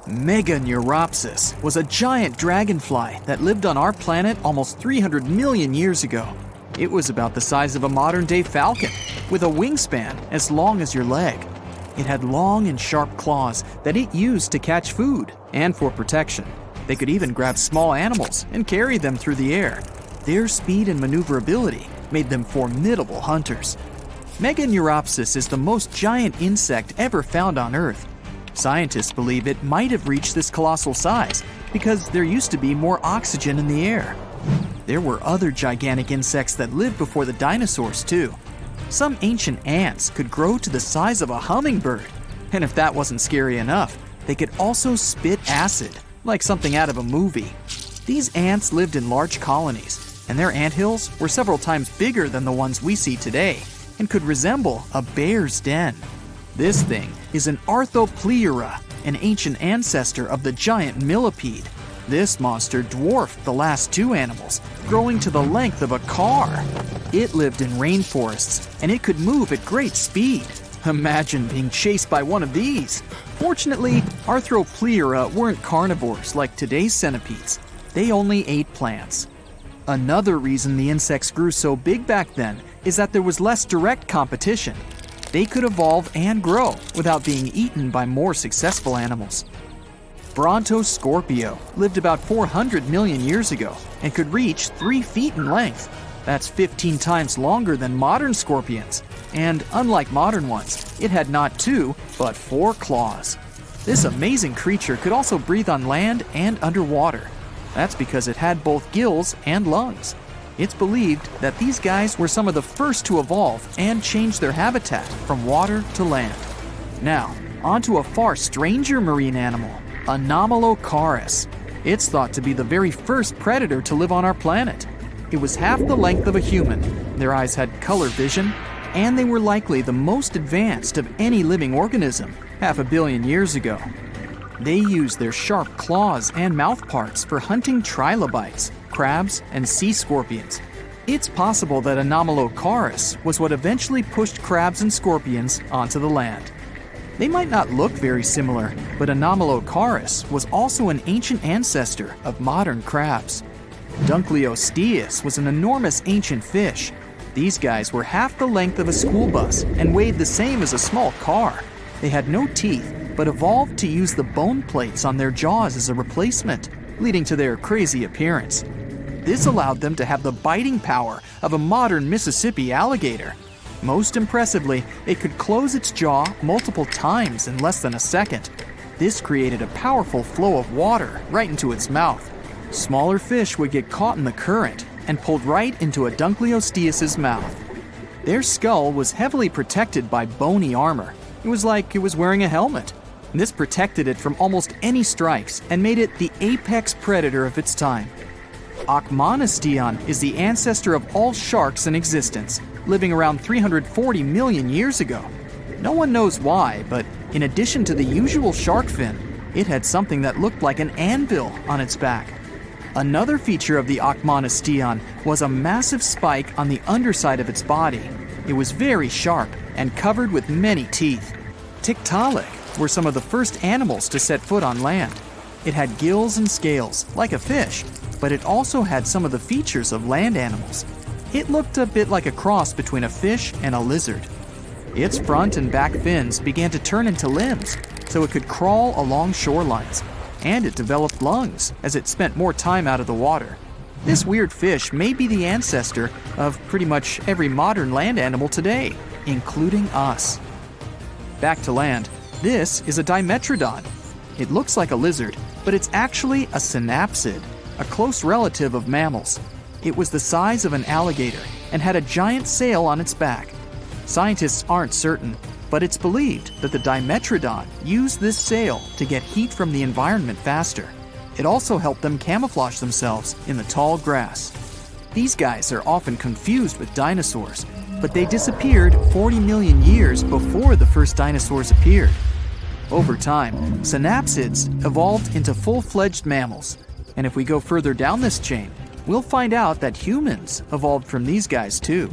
Meganeuropsis was a giant dragonfly that lived on our planet almost 300 million years ago. It was about the size of a modern-day falcon, with a wingspan as long as your leg. It had long and sharp claws that it used to catch food and for protection. They could even grab small animals and carry them through the air. Their speed and maneuverability made them formidable hunters. Meganeuropsis is the most giant insect ever found on Earth. Scientists believe it might have reached this colossal size because there used to be more oxygen in the air. There were other gigantic insects that lived before the dinosaurs too. Some ancient ants could grow to the size of a hummingbird. And if that wasn't scary enough, they could also spit acid, like something out of a movie. These ants lived in large colonies, and their anthills were several times bigger than the ones we see today and could resemble a bear's den. This thing is an Arthropleura, an ancient ancestor of the giant millipede. This monster dwarfed the last two animals, growing to the length of a car. It lived in rainforests, and it could move at great speed. Imagine being chased by one of these. Fortunately, Arthropleura weren't carnivores like today's centipedes. They only ate plants. Another reason the insects grew so big back then is that there was less direct competition. They could evolve and grow without being eaten by more successful animals. Brontoscorpio lived about 400 million years ago and could reach 3 feet in length. That's 15 times longer than modern scorpions. And unlike modern ones, it had not 2, but 4 claws. This amazing creature could also breathe on land and underwater. That's because it had both gills and lungs. It's believed that these guys were some of the first to evolve and change their habitat from water to land. Now, onto a far stranger marine animal, Anomalocaris. It's thought to be the very first predator to live on our planet. It was half the length of a human, their eyes had color vision, and they were likely the most advanced of any living organism 500 million years ago. They used their sharp claws and mouth parts for hunting trilobites, crabs, and sea scorpions. It's possible that Anomalocaris was what eventually pushed crabs and scorpions onto the land. They might not look very similar, but Anomalocaris was also an ancient ancestor of modern crabs. Dunkleosteus was an enormous ancient fish. These guys were half the length of a school bus and weighed the same as a small car. They had no teeth, but evolved to use the bone plates on their jaws as a replacement, leading to their crazy appearance. This allowed them to have the biting power of a modern Mississippi alligator. Most impressively, it could close its jaw multiple times in less than a second. This created a powerful flow of water right into its mouth. Smaller fish would get caught in the current and pulled right into a Dunkleosteus' mouth. Their skull was heavily protected by bony armor. It was like it was wearing a helmet. This protected it from almost any strikes and made it the apex predator of its time. Achmonistion is the ancestor of all sharks in existence, living around 340 million years ago. No one knows why, but in addition to the usual shark fin, it had something that looked like an anvil on its back. Another feature of the Achmonistion was a massive spike on the underside of its body. It was very sharp and covered with many teeth. Tiktaalik were some of the first animals to set foot on land. It had gills and scales, like a fish, but it also had some of the features of land animals. It looked a bit like a cross between a fish and a lizard. Its front and back fins began to turn into limbs, so it could crawl along shorelines. And it developed lungs as it spent more time out of the water. This weird fish may be the ancestor of pretty much every modern land animal today, including us. Back to land, this is a Dimetrodon. It looks like a lizard, but it's actually a synapsid, a close relative of mammals. It was the size of an alligator and had a giant sail on its back. Scientists aren't certain, but it's believed that the Dimetrodon used this sail to get heat from the environment faster. It also helped them camouflage themselves in the tall grass. These guys are often confused with dinosaurs, but they disappeared 40 million years before the first dinosaurs appeared. Over time, synapsids evolved into full-fledged mammals. And if we go further down this chain, we'll find out that humans evolved from these guys too.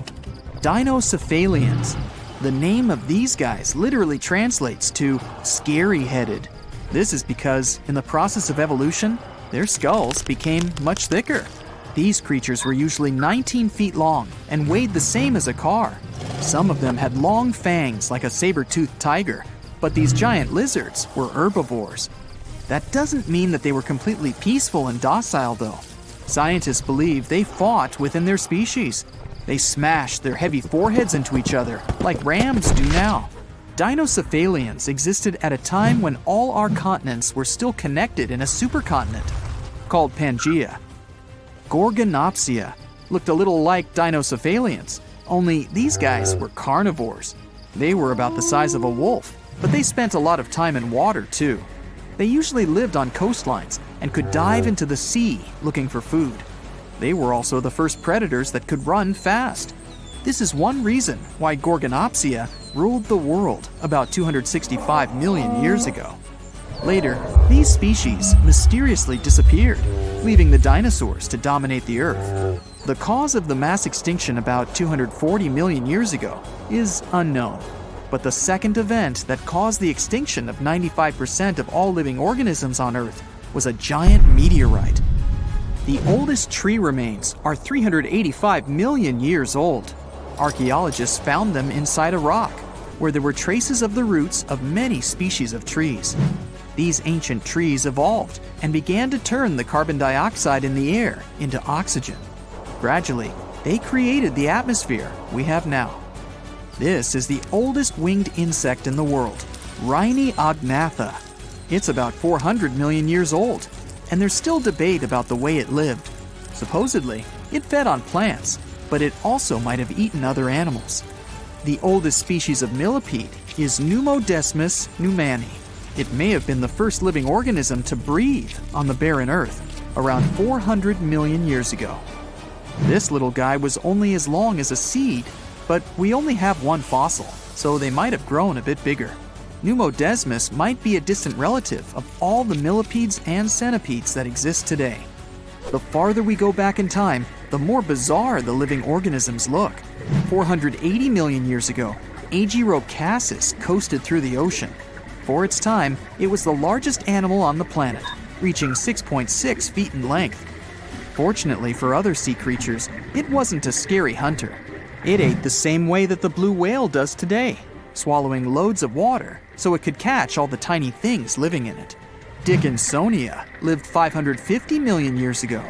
Dinocephalians. The name of these guys literally translates to scary-headed. This is because, in the process of evolution, their skulls became much thicker. These creatures were usually 19 feet long and weighed the same as a car. Some of them had long fangs like a saber-toothed tiger, but these giant lizards were herbivores. That doesn't mean that they were completely peaceful and docile, though. Scientists believe they fought within their species. They smashed their heavy foreheads into each other, like rams do now. Dinocephalians existed at a time when all our continents were still connected in a supercontinent, called Pangaea. Gorgonopsia looked a little like Dinocephalians, only these guys were carnivores. They were about the size of a wolf, but they spent a lot of time in water too. They usually lived on coastlines and could dive into the sea looking for food. They were also the first predators that could run fast. This is one reason why Gorgonopsia ruled the world about 265 million years ago. Later, these species mysteriously disappeared, leaving the dinosaurs to dominate the Earth. The cause of the mass extinction about 240 million years ago is unknown. But the second event that caused the extinction of 95% of all living organisms on Earth was a giant meteorite. The oldest tree remains are 385 million years old. Archaeologists found them inside a rock, where there were traces of the roots of many species of trees. These ancient trees evolved and began to turn the carbon dioxide in the air into oxygen. Gradually, they created the atmosphere we have now. This is the oldest winged insect in the world, Rhyniognathus. It's about 400 million years old, and there's still debate about the way it lived. Supposedly, it fed on plants, but it also might have eaten other animals. The oldest species of millipede is Pneumodesmus pneumani. It may have been the first living organism to breathe on the barren Earth around 400 million years ago. This little guy was only as long as a seed, but we only have one fossil, so they might have grown a bit bigger. Pneumodesmus might be a distant relative of all the millipedes and centipedes that exist today. The farther we go back in time, the more bizarre the living organisms look. 480 million years ago, Agirocassis coasted through the ocean. For its time, it was the largest animal on the planet, reaching 6.6 feet in length. Fortunately for other sea creatures, it wasn't a scary hunter. It ate the same way that the blue whale does today, swallowing loads of water so it could catch all the tiny things living in it. Dickinsonia lived 550 million years ago.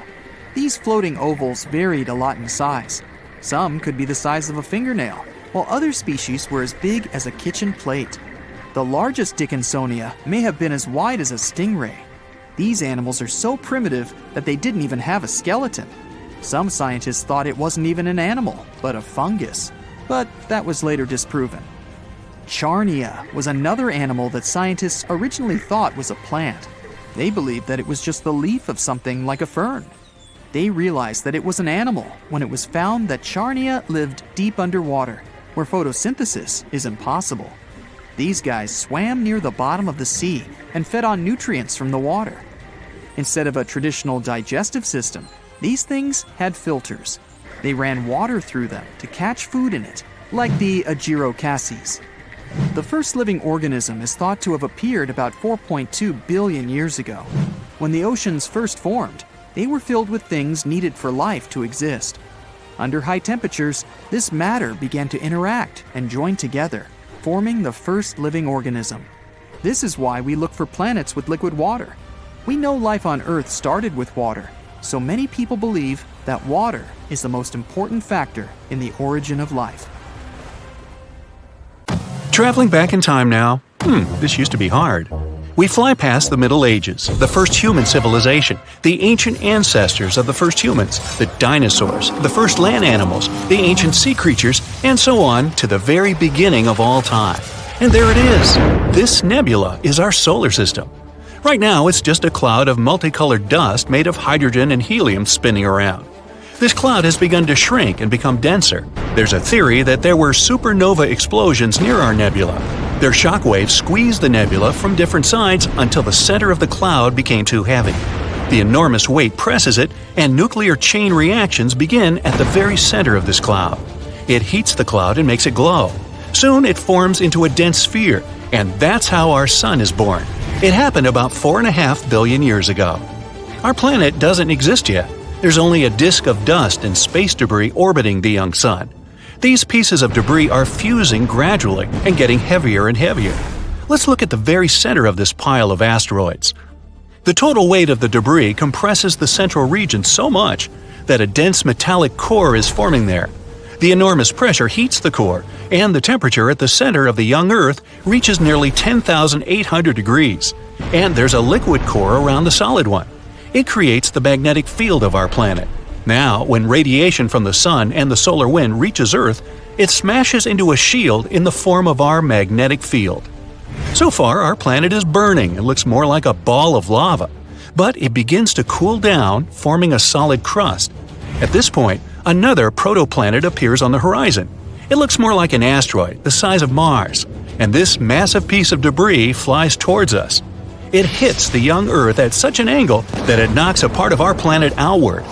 These floating ovals varied a lot in size. Some could be the size of a fingernail, while other species were as big as a kitchen plate. The largest Dickinsonia may have been as wide as a stingray. These animals are so primitive that they didn't even have a skeleton. Some scientists thought it wasn't even an animal, but a fungus. But that was later disproven. Charnia was another animal that scientists originally thought was a plant. They believed that it was just the leaf of something like a fern. They realized that it was an animal when it was found that Charnia lived deep underwater, where photosynthesis is impossible. These guys swam near the bottom of the sea and fed on nutrients from the water. Instead of a traditional digestive system, these things had filters. They ran water through them to catch food in it, like the Agirocassis. The first living organism is thought to have appeared about 4.2 billion years ago. When the oceans first formed, they were filled with things needed for life to exist. Under high temperatures, this matter began to interact and join together, forming the first living organism. This is why we look for planets with liquid water. We know life on Earth started with water, so many people believe that water is the most important factor in the origin of life. Traveling back in time now, this used to be hard. We fly past the Middle Ages, the first human civilization, the ancient ancestors of the first humans, the dinosaurs, the first land animals, the ancient sea creatures, and so on to the very beginning of all time. And there it is. This nebula is our solar system. Right now, it's just a cloud of multicolored dust made of hydrogen and helium spinning around. This cloud has begun to shrink and become denser. There's a theory that there were supernova explosions near our nebula. Their shock waves squeezed the nebula from different sides until the center of the cloud became too heavy. The enormous weight presses it, and nuclear chain reactions begin at the very center of this cloud. It heats the cloud and makes it glow. Soon it forms into a dense sphere, and that's how our sun is born. It happened about 4.5 billion years ago. Our planet doesn't exist yet. There's only a disk of dust and space debris orbiting the young sun. These pieces of debris are fusing gradually and getting heavier and heavier. Let's look at the very center of this pile of asteroids. The total weight of the debris compresses the central region so much that a dense metallic core is forming there. The enormous pressure heats the core, and the temperature at the center of the young Earth reaches nearly 10,800 degrees. And there's a liquid core around the solid one. It creates the magnetic field of our planet. Now, when radiation from the sun and the solar wind reaches Earth, it smashes into a shield in the form of our magnetic field. So far, our planet is burning and looks more like a ball of lava. But it begins to cool down, forming a solid crust. At this point, another protoplanet appears on the horizon. It looks more like an asteroid, the size of Mars, and this massive piece of debris flies towards us. It hits the young Earth at such an angle that it knocks a part of our planet outward.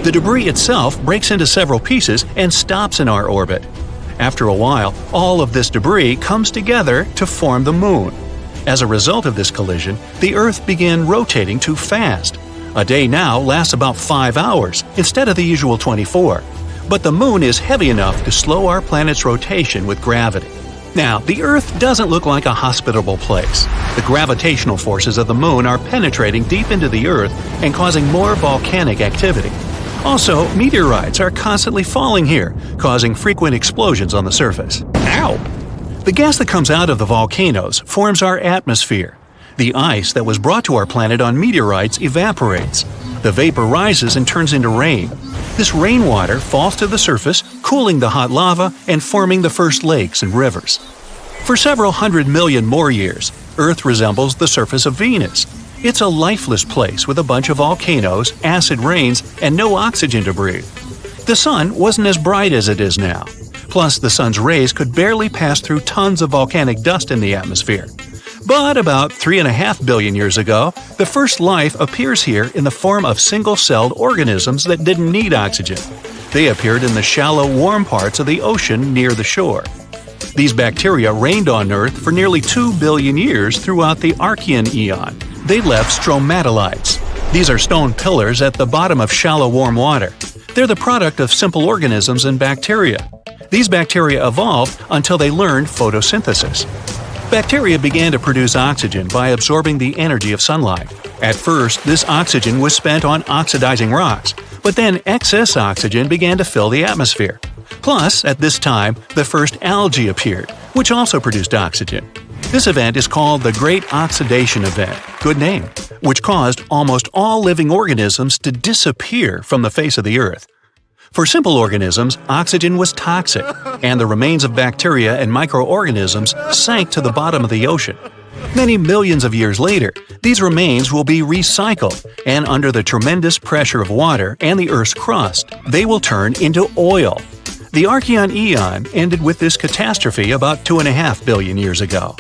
The debris itself breaks into several pieces and stops in our orbit. After a while, all of this debris comes together to form the Moon. As a result of this collision, the Earth began rotating too fast. A day now lasts about 5 hours instead of the usual 24. But the Moon is heavy enough to slow our planet's rotation with gravity. Now, the Earth doesn't look like a hospitable place. The gravitational forces of the Moon are penetrating deep into the Earth and causing more volcanic activity. Also, meteorites are constantly falling here, causing frequent explosions on the surface. Ow! The gas that comes out of the volcanoes forms our atmosphere. The ice that was brought to our planet on meteorites evaporates. The vapor rises and turns into rain. This rainwater falls to the surface, cooling the hot lava and forming the first lakes and rivers. For several hundred million more years, Earth resembles the surface of Venus. It's a lifeless place with a bunch of volcanoes, acid rains, and no oxygen to breathe. The sun wasn't as bright as it is now. Plus, the sun's rays could barely pass through tons of volcanic dust in the atmosphere. But about 3.5 billion years ago, the first life appears here in the form of single-celled organisms that didn't need oxygen. They appeared in the shallow, warm parts of the ocean near the shore. These bacteria reigned on Earth for nearly 2 billion years throughout the Archean eon. They left stromatolites. These are stone pillars at the bottom of shallow, warm water. They're the product of simple organisms and bacteria. These bacteria evolved until they learned photosynthesis. Bacteria began to produce oxygen by absorbing the energy of sunlight. At first, this oxygen was spent on oxidizing rocks, but then excess oxygen began to fill the atmosphere. Plus, at this time, the first algae appeared, which also produced oxygen. This event is called the Great Oxidation Event, good name, which caused almost all living organisms to disappear from the face of the Earth. For simple organisms, oxygen was toxic, and the remains of bacteria and microorganisms sank to the bottom of the ocean. Many millions of years later, these remains will be recycled, and under the tremendous pressure of water and the Earth's crust, they will turn into oil. The Archean eon ended with this catastrophe about 2.5 billion years ago.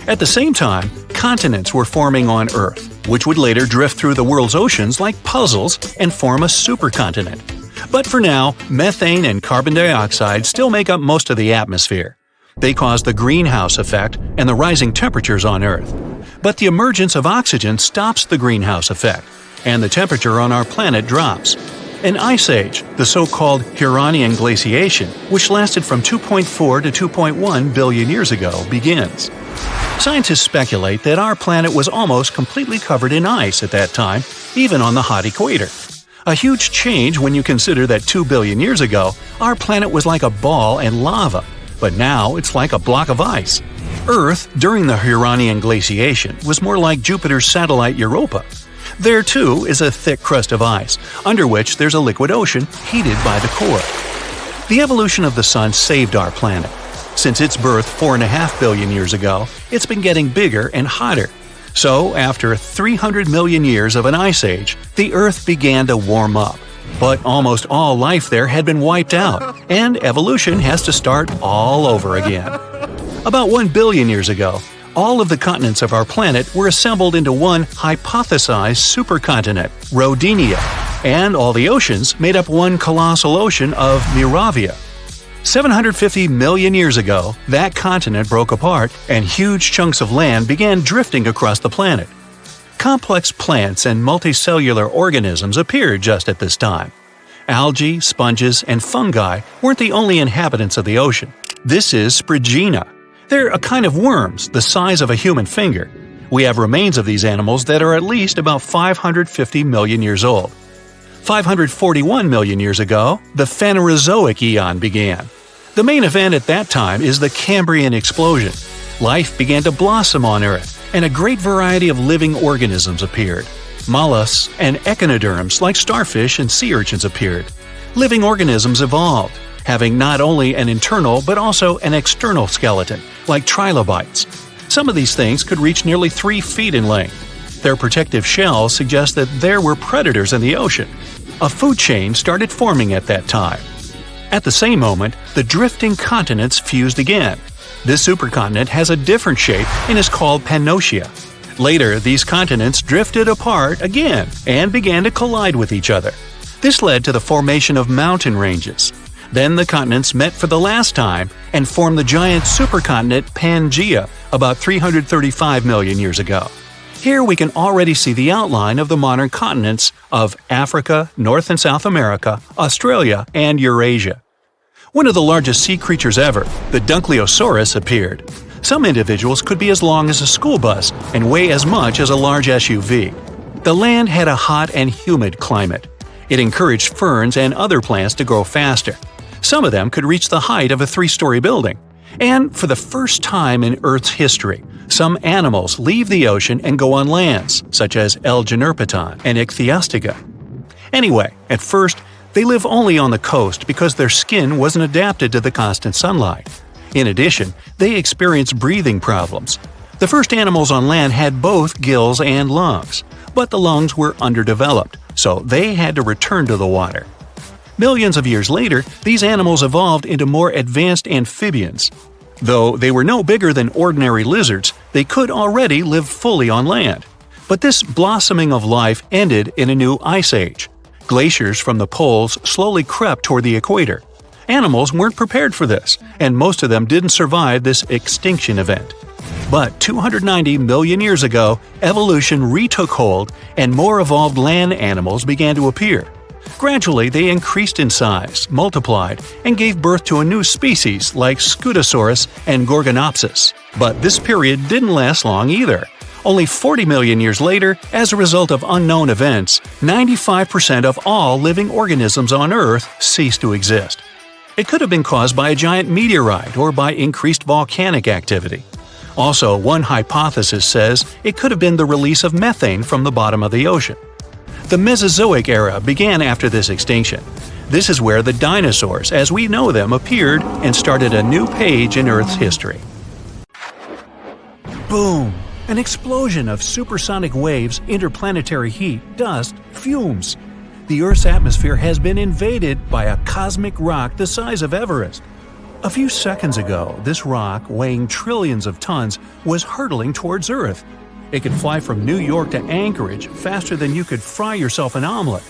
At the same time, continents were forming on Earth, which would later drift through the world's oceans like puzzles and form a supercontinent. But for now, methane and carbon dioxide still make up most of the atmosphere. They cause the greenhouse effect and the rising temperatures on Earth. But the emergence of oxygen stops the greenhouse effect, and the temperature on our planet drops. An ice age, the so-called Huronian glaciation, which lasted from 2.4 to 2.1 billion years ago, begins. Scientists speculate that our planet was almost completely covered in ice at that time, even on the hot equator. A huge change when you consider that 2 billion years ago, our planet was like a ball and lava, but now it's like a block of ice. Earth, during the Huronian glaciation, was more like Jupiter's satellite Europa. There, too, is a thick crust of ice, under which there's a liquid ocean heated by the core. The evolution of the Sun saved our planet. Since its birth 4.5 billion years ago, it's been getting bigger and hotter. So, after 300 million years of an ice age, the Earth began to warm up. But almost all life there had been wiped out, and evolution has to start all over again. About 1 billion years ago, all of the continents of our planet were assembled into one hypothesized supercontinent, Rodinia, and all the oceans made up one colossal ocean of Miravia. 750 million years ago, that continent broke apart and huge chunks of land began drifting across the planet. Complex plants and multicellular organisms appeared just at this time. Algae, sponges, and fungi weren't the only inhabitants of the ocean. This is Sprigina. They're a kind of worms the size of a human finger. We have remains of these animals that are at least about 550 million years old. 541 million years ago, the Phanerozoic Eon began. The main event at that time is the Cambrian explosion. Life began to blossom on Earth, and a great variety of living organisms appeared. Mollusks and echinoderms like starfish and sea urchins appeared. Living organisms evolved, having not only an internal but also an external skeleton, like trilobites. Some of these things could reach nearly 3 feet in length. Their protective shells suggest that there were predators in the ocean. A food chain started forming at that time. At the same moment, the drifting continents fused again. This supercontinent has a different shape and is called Pannotia. Later, these continents drifted apart again and began to collide with each other. This led to the formation of mountain ranges. Then the continents met for the last time and formed the giant supercontinent Pangaea about 335 million years ago. Here we can already see the outline of the modern continents of Africa, North and South America, Australia, and Eurasia. One of the largest sea creatures ever, the Dunkleosaurus, appeared. Some individuals could be as long as a school bus and weigh as much as a large SUV. The land had a hot and humid climate. It encouraged ferns and other plants to grow faster. Some of them could reach the height of a 3-story building. And for the first time in Earth's history, some animals leave the ocean and go on lands, such as L. generpeton and Ichthyostega. Anyway, at first, they live only on the coast because their skin wasn't adapted to the constant sunlight. In addition, they experience breathing problems. The first animals on land had both gills and lungs, but the lungs were underdeveloped, so they had to return to the water. Millions of years later, these animals evolved into more advanced amphibians. Though they were no bigger than ordinary lizards, they could already live fully on land. But this blossoming of life ended in a new ice age. Glaciers from the poles slowly crept toward the equator. Animals weren't prepared for this, and most of them didn't survive this extinction event. But 290 million years ago, evolution retook hold and more evolved land animals began to appear. Gradually, they increased in size, multiplied, and gave birth to a new species like Scutosaurus and Gorgonopsis. But this period didn't last long either. Only 40 million years later, as a result of unknown events, 95% of all living organisms on Earth ceased to exist. It could have been caused by a giant meteorite or by increased volcanic activity. Also, one hypothesis says it could have been the release of methane from the bottom of the ocean. The Mesozoic Era began after this extinction. This is where the dinosaurs, as we know them, appeared and started a new page in Earth's history. Boom! An explosion of supersonic waves, interplanetary heat, dust, fumes. The Earth's atmosphere has been invaded by a cosmic rock the size of Everest. A few seconds ago, this rock, weighing trillions of tons, was hurtling towards Earth. It could fly from New York to Anchorage faster than you could fry yourself an omelet.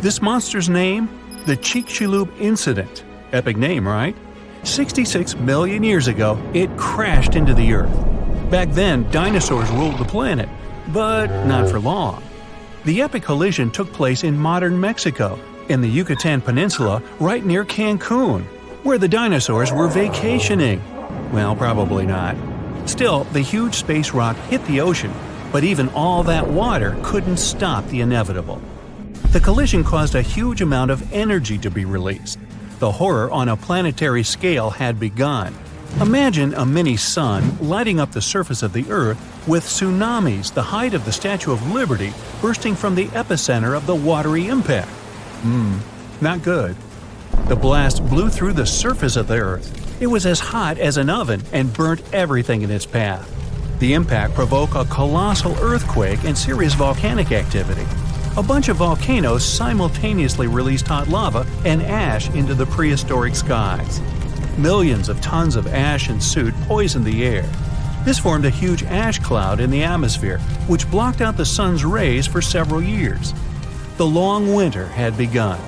This monster's name? The Chicxulub incident. Epic name, right? 66 million years ago, it crashed into the Earth. Back then, dinosaurs ruled the planet, but not for long. The epic collision took place in modern Mexico, in the Yucatan Peninsula right near Cancun, where the dinosaurs were vacationing. Well, probably not. Still, the huge space rock hit the ocean, but even all that water couldn't stop the inevitable. The collision caused a huge amount of energy to be released. The horror on a planetary scale had begun. Imagine a mini-sun lighting up the surface of the Earth with tsunamis the height of the Statue of Liberty bursting from the epicenter of the watery impact. Not good. The blast blew through the surface of the Earth. It was as hot as an oven and burnt everything in its path. The impact provoked a colossal earthquake and serious volcanic activity. A bunch of volcanoes simultaneously released hot lava and ash into the prehistoric skies. Millions of tons of ash and soot poisoned the air. This formed a huge ash cloud in the atmosphere, which blocked out the sun's rays for several years. The long winter had begun.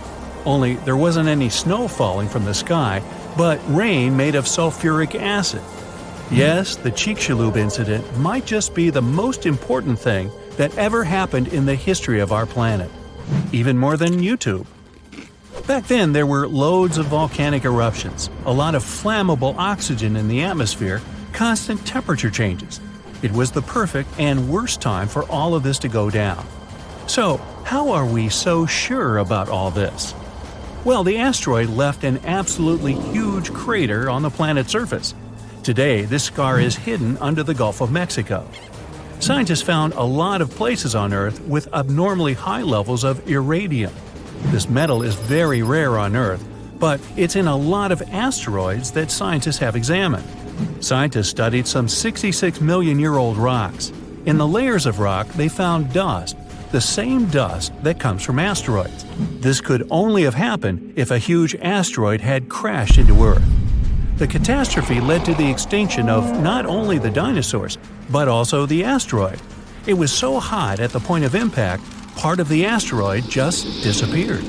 Only there wasn't any snow falling from the sky but rain made of sulfuric acid. Yes, the Chicxulub incident might just be the most important thing that ever happened in the history of our planet, even more than YouTube. Back then, there were loads of volcanic eruptions, a lot of flammable oxygen in the atmosphere, constant temperature changes. It was the perfect and worst time for all of this to go down. So, how are we so sure about all this? Well, the asteroid left an absolutely huge crater on the planet's surface. Today, this scar is hidden under the Gulf of Mexico. Scientists found a lot of places on Earth with abnormally high levels of iridium. This metal is very rare on Earth, but it's in a lot of asteroids that scientists have examined. Scientists studied some 66 million-year-old rocks. In the layers of rock, they found dust, the same dust that comes from asteroids. This could only have happened if a huge asteroid had crashed into Earth. The catastrophe led to the extinction of not only the dinosaurs, but also the asteroid. It was so hot at the point of impact, part of the asteroid just disappeared.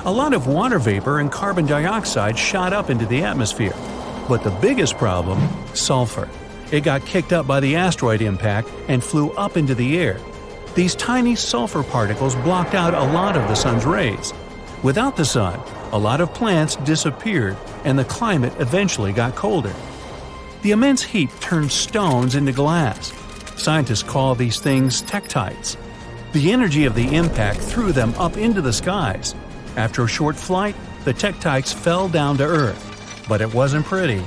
A lot of water vapor and carbon dioxide shot up into the atmosphere. But the biggest problem, sulfur. It got kicked up by the asteroid impact and flew up into the air. These tiny sulfur particles blocked out a lot of the sun's rays. Without the sun, a lot of plants disappeared and the climate eventually got colder. The immense heat turned stones into glass. Scientists call these things tektites. The energy of the impact threw them up into the skies. After a short flight, the tektites fell down to Earth. But it wasn't pretty.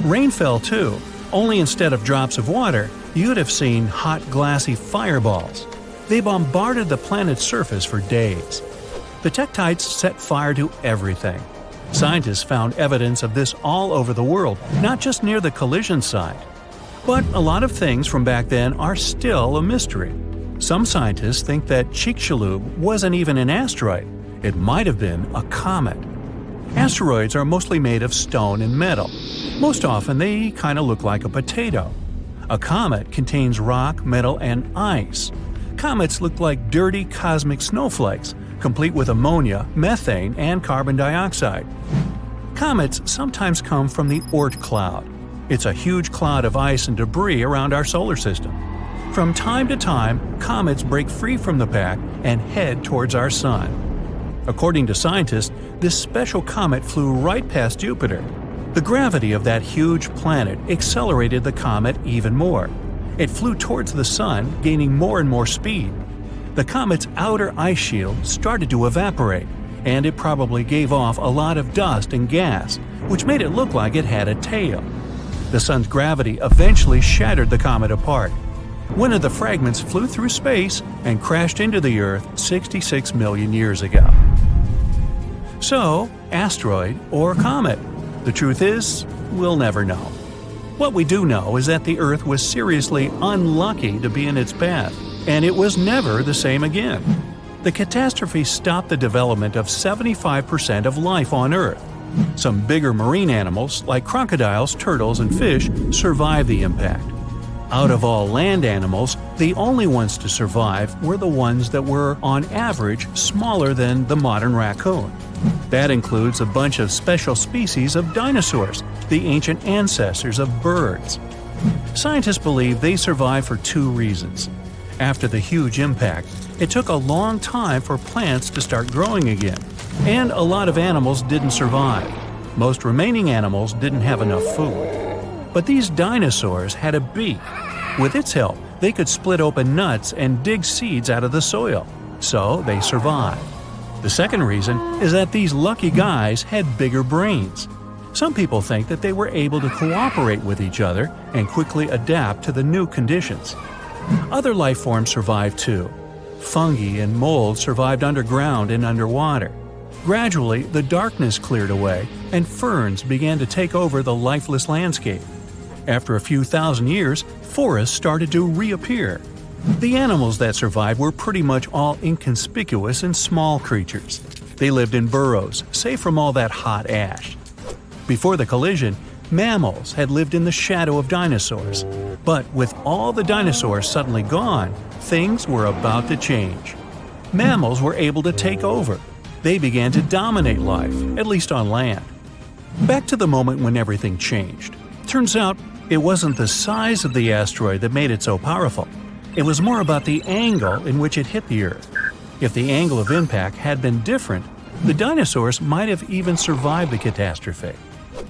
Rain fell too, only instead of drops of water, you'd have seen hot glassy fireballs. They bombarded the planet's surface for days. The tektites set fire to everything. Scientists found evidence of this all over the world, not just near the collision site. But a lot of things from back then are still a mystery. Some scientists think that Chicxulub wasn't even an asteroid. It might have been a comet. Asteroids are mostly made of stone and metal. Most often they kind of look like a potato. A comet contains rock, metal, and ice. Comets look like dirty cosmic snowflakes, complete with ammonia, methane, and carbon dioxide. Comets sometimes come from the Oort cloud. It's a huge cloud of ice and debris around our solar system. From time to time, comets break free from the pack and head towards our sun. According to scientists, this special comet flew right past Jupiter. The gravity of that huge planet accelerated the comet even more. It flew towards the sun, gaining more and more speed. The comet's outer ice shield started to evaporate, and it probably gave off a lot of dust and gas, which made it look like it had a tail. The sun's gravity eventually shattered the comet apart. One of the fragments flew through space and crashed into the Earth 66 million years ago. So, asteroid or comet? The truth is, we'll never know. What we do know is that the Earth was seriously unlucky to be in its path, and it was never the same again. The catastrophe stopped the development of 75% of life on Earth. Some bigger marine animals, like crocodiles, turtles, and fish, survived the impact. Out of all land animals, the only ones to survive were the ones that were, on average, smaller than the modern raccoon. That includes a bunch of special species of dinosaurs, the ancient ancestors of birds. Scientists believe they survived for two reasons. After the huge impact, it took a long time for plants to start growing again, and a lot of animals didn't survive. Most remaining animals didn't have enough food. But these dinosaurs had a beak. With its help, they could split open nuts and dig seeds out of the soil, so they survived. The second reason is that these lucky guys had bigger brains. Some people think that they were able to cooperate with each other and quickly adapt to the new conditions. Other life forms survived too. Fungi and mold survived underground and underwater. Gradually, the darkness cleared away and ferns began to take over the lifeless landscape. After a few thousand years, forests started to reappear. The animals that survived were pretty much all inconspicuous and small creatures. They lived in burrows, safe from all that hot ash. Before the collision, mammals had lived in the shadow of dinosaurs. But with all the dinosaurs suddenly gone, things were about to change. Mammals were able to take over. They began to dominate life, at least on land. Back to the moment when everything changed. Turns out, it wasn't the size of the asteroid that made it so powerful. It was more about the angle in which it hit the Earth. If the angle of impact had been different, the dinosaurs might have even survived the catastrophe.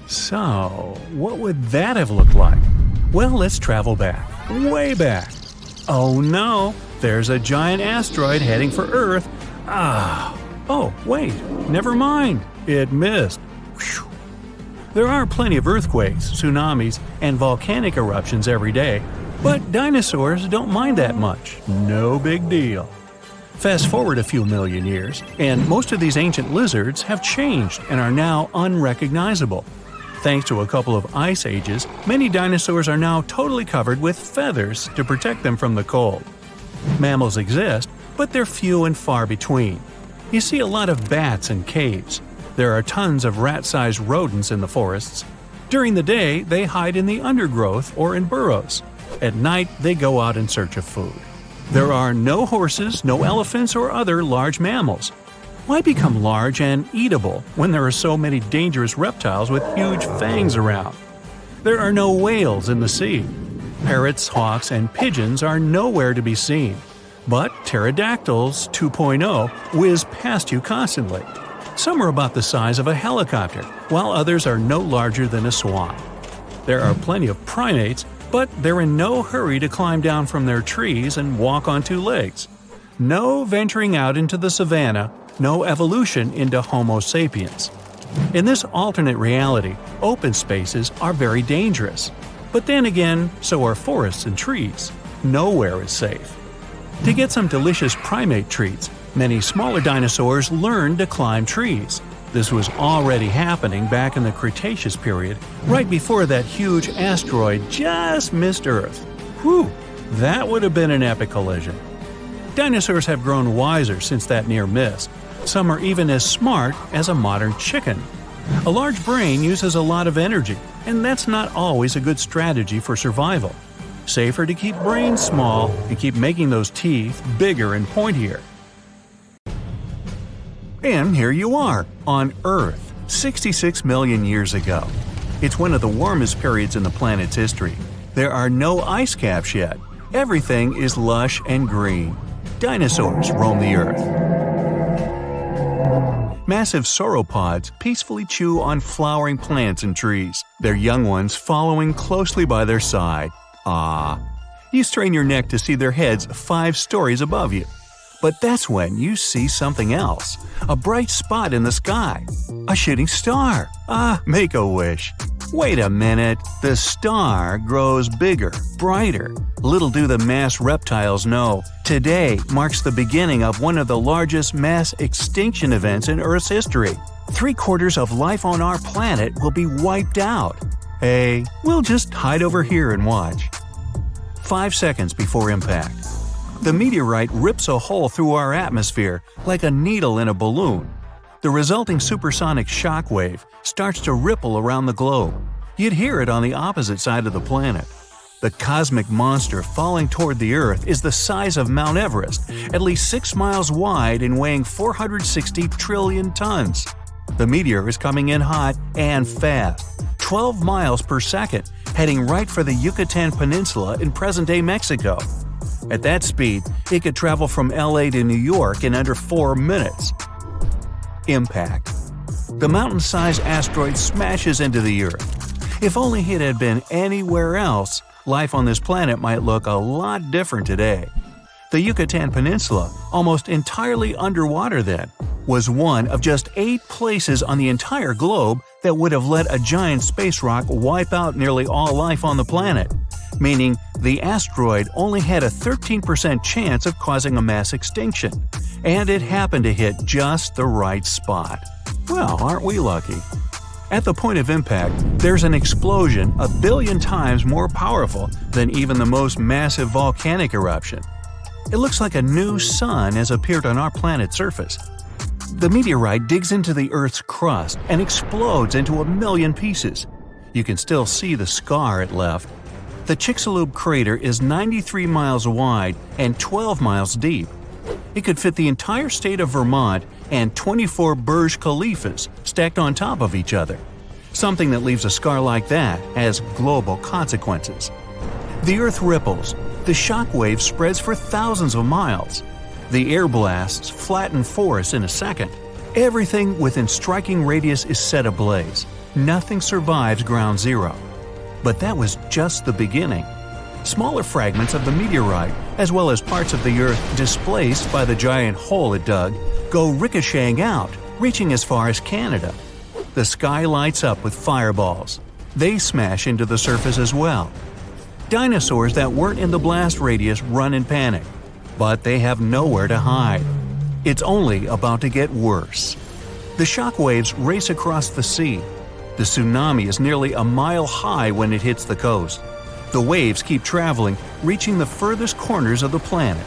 So, what would that have looked like? Well, let's travel back, way back. Oh no, there's a giant asteroid heading for Earth. Oh, wait, never mind, it missed. Whew. There are plenty of earthquakes, tsunamis, and volcanic eruptions every day, but dinosaurs don't mind that much. No big deal. Fast forward a few million years, and most of these ancient lizards have changed and are now unrecognizable. Thanks to a couple of ice ages, many dinosaurs are now totally covered with feathers to protect them from the cold. Mammals exist, but they're few and far between. You see a lot of bats in caves. There are tons of rat-sized rodents in the forests. During the day, they hide in the undergrowth or in burrows. At night, they go out in search of food. There are no horses, no elephants, or other large mammals. Why become large and eatable when there are so many dangerous reptiles with huge fangs around? There are no whales in the sea. Parrots, hawks, and pigeons are nowhere to be seen. But pterodactyls 2.0 whiz past you constantly. Some are about the size of a helicopter, while others are no larger than a swan. There are plenty of primates, but they're in no hurry to climb down from their trees and walk on two legs. No venturing out into the savannah, no evolution into Homo sapiens. In this alternate reality, open spaces are very dangerous. But then again, so are forests and trees. Nowhere is safe. To get some delicious primate treats, many smaller dinosaurs learned to climb trees. This was already happening back in the Cretaceous period, right before that huge asteroid just missed Earth. Whew, that would have been an epic collision. Dinosaurs have grown wiser since that near miss. Some are even as smart as a modern chicken. A large brain uses a lot of energy, and that's not always a good strategy for survival. Safer to keep brains small and keep making those teeth bigger and pointier. And here you are, on Earth, 66 million years ago. It's one of the warmest periods in the planet's history. There are no ice caps yet. Everything is lush and green. Dinosaurs roam the Earth. Massive sauropods peacefully chew on flowering plants and trees, their young ones following closely by their side. You strain your neck to see their heads 5 stories above you. But that's when you see something else. A bright spot in the sky. A shooting star. Make a wish. Wait a minute. The star grows bigger, brighter. Little do the mass reptiles know, today marks the beginning of one of the largest mass extinction events in Earth's history. 3/4 of life on our planet will be wiped out. Hey, we'll just hide over here and watch. 5 seconds before impact. The meteorite rips a hole through our atmosphere like a needle in a balloon. The resulting supersonic shock wave starts to ripple around the globe. You'd hear it on the opposite side of the planet. The cosmic monster falling toward the Earth is the size of Mount Everest, at least 6 miles wide and weighing 460 trillion tons. The meteor is coming in hot and fast, 12 miles per second, heading right for the Yucatan Peninsula in present-day Mexico. At that speed, it could travel from LA to New York in under 4 minutes. Impact. The mountain-sized asteroid smashes into the Earth. If only it had been anywhere else, life on this planet might look a lot different today. The Yucatan Peninsula, almost entirely underwater then, was one of just 8 places on the entire globe that would have let a giant space rock wipe out nearly all life on the planet, meaning the asteroid only had a 13% chance of causing a mass extinction, and it happened to hit just the right spot. Well, aren't we lucky? At the point of impact, there's an explosion 1 billion times more powerful than even the most massive volcanic eruption. It looks like a new sun has appeared on our planet's surface. The meteorite digs into the Earth's crust and explodes into 1 million pieces. You can still see the scar it left. The Chicxulub crater is 93 miles wide and 12 miles deep. It could fit the entire state of Vermont and 24 Burj Khalifas stacked on top of each other. Something that leaves a scar like that has global consequences. The Earth ripples. The shock wave spreads for thousands of miles. The air blasts flatten forests in a second. Everything within striking radius is set ablaze. Nothing survives ground zero. But that was just the beginning. Smaller fragments of the meteorite, as well as parts of the Earth displaced by the giant hole it dug, go ricocheting out, reaching as far as Canada. The sky lights up with fireballs. They smash into the surface as well. Dinosaurs that weren't in the blast radius run in panic, but they have nowhere to hide. It's only about to get worse. The shock waves race across the sea. The tsunami is nearly a mile high when it hits the coast. The waves keep traveling, reaching the furthest corners of the planet.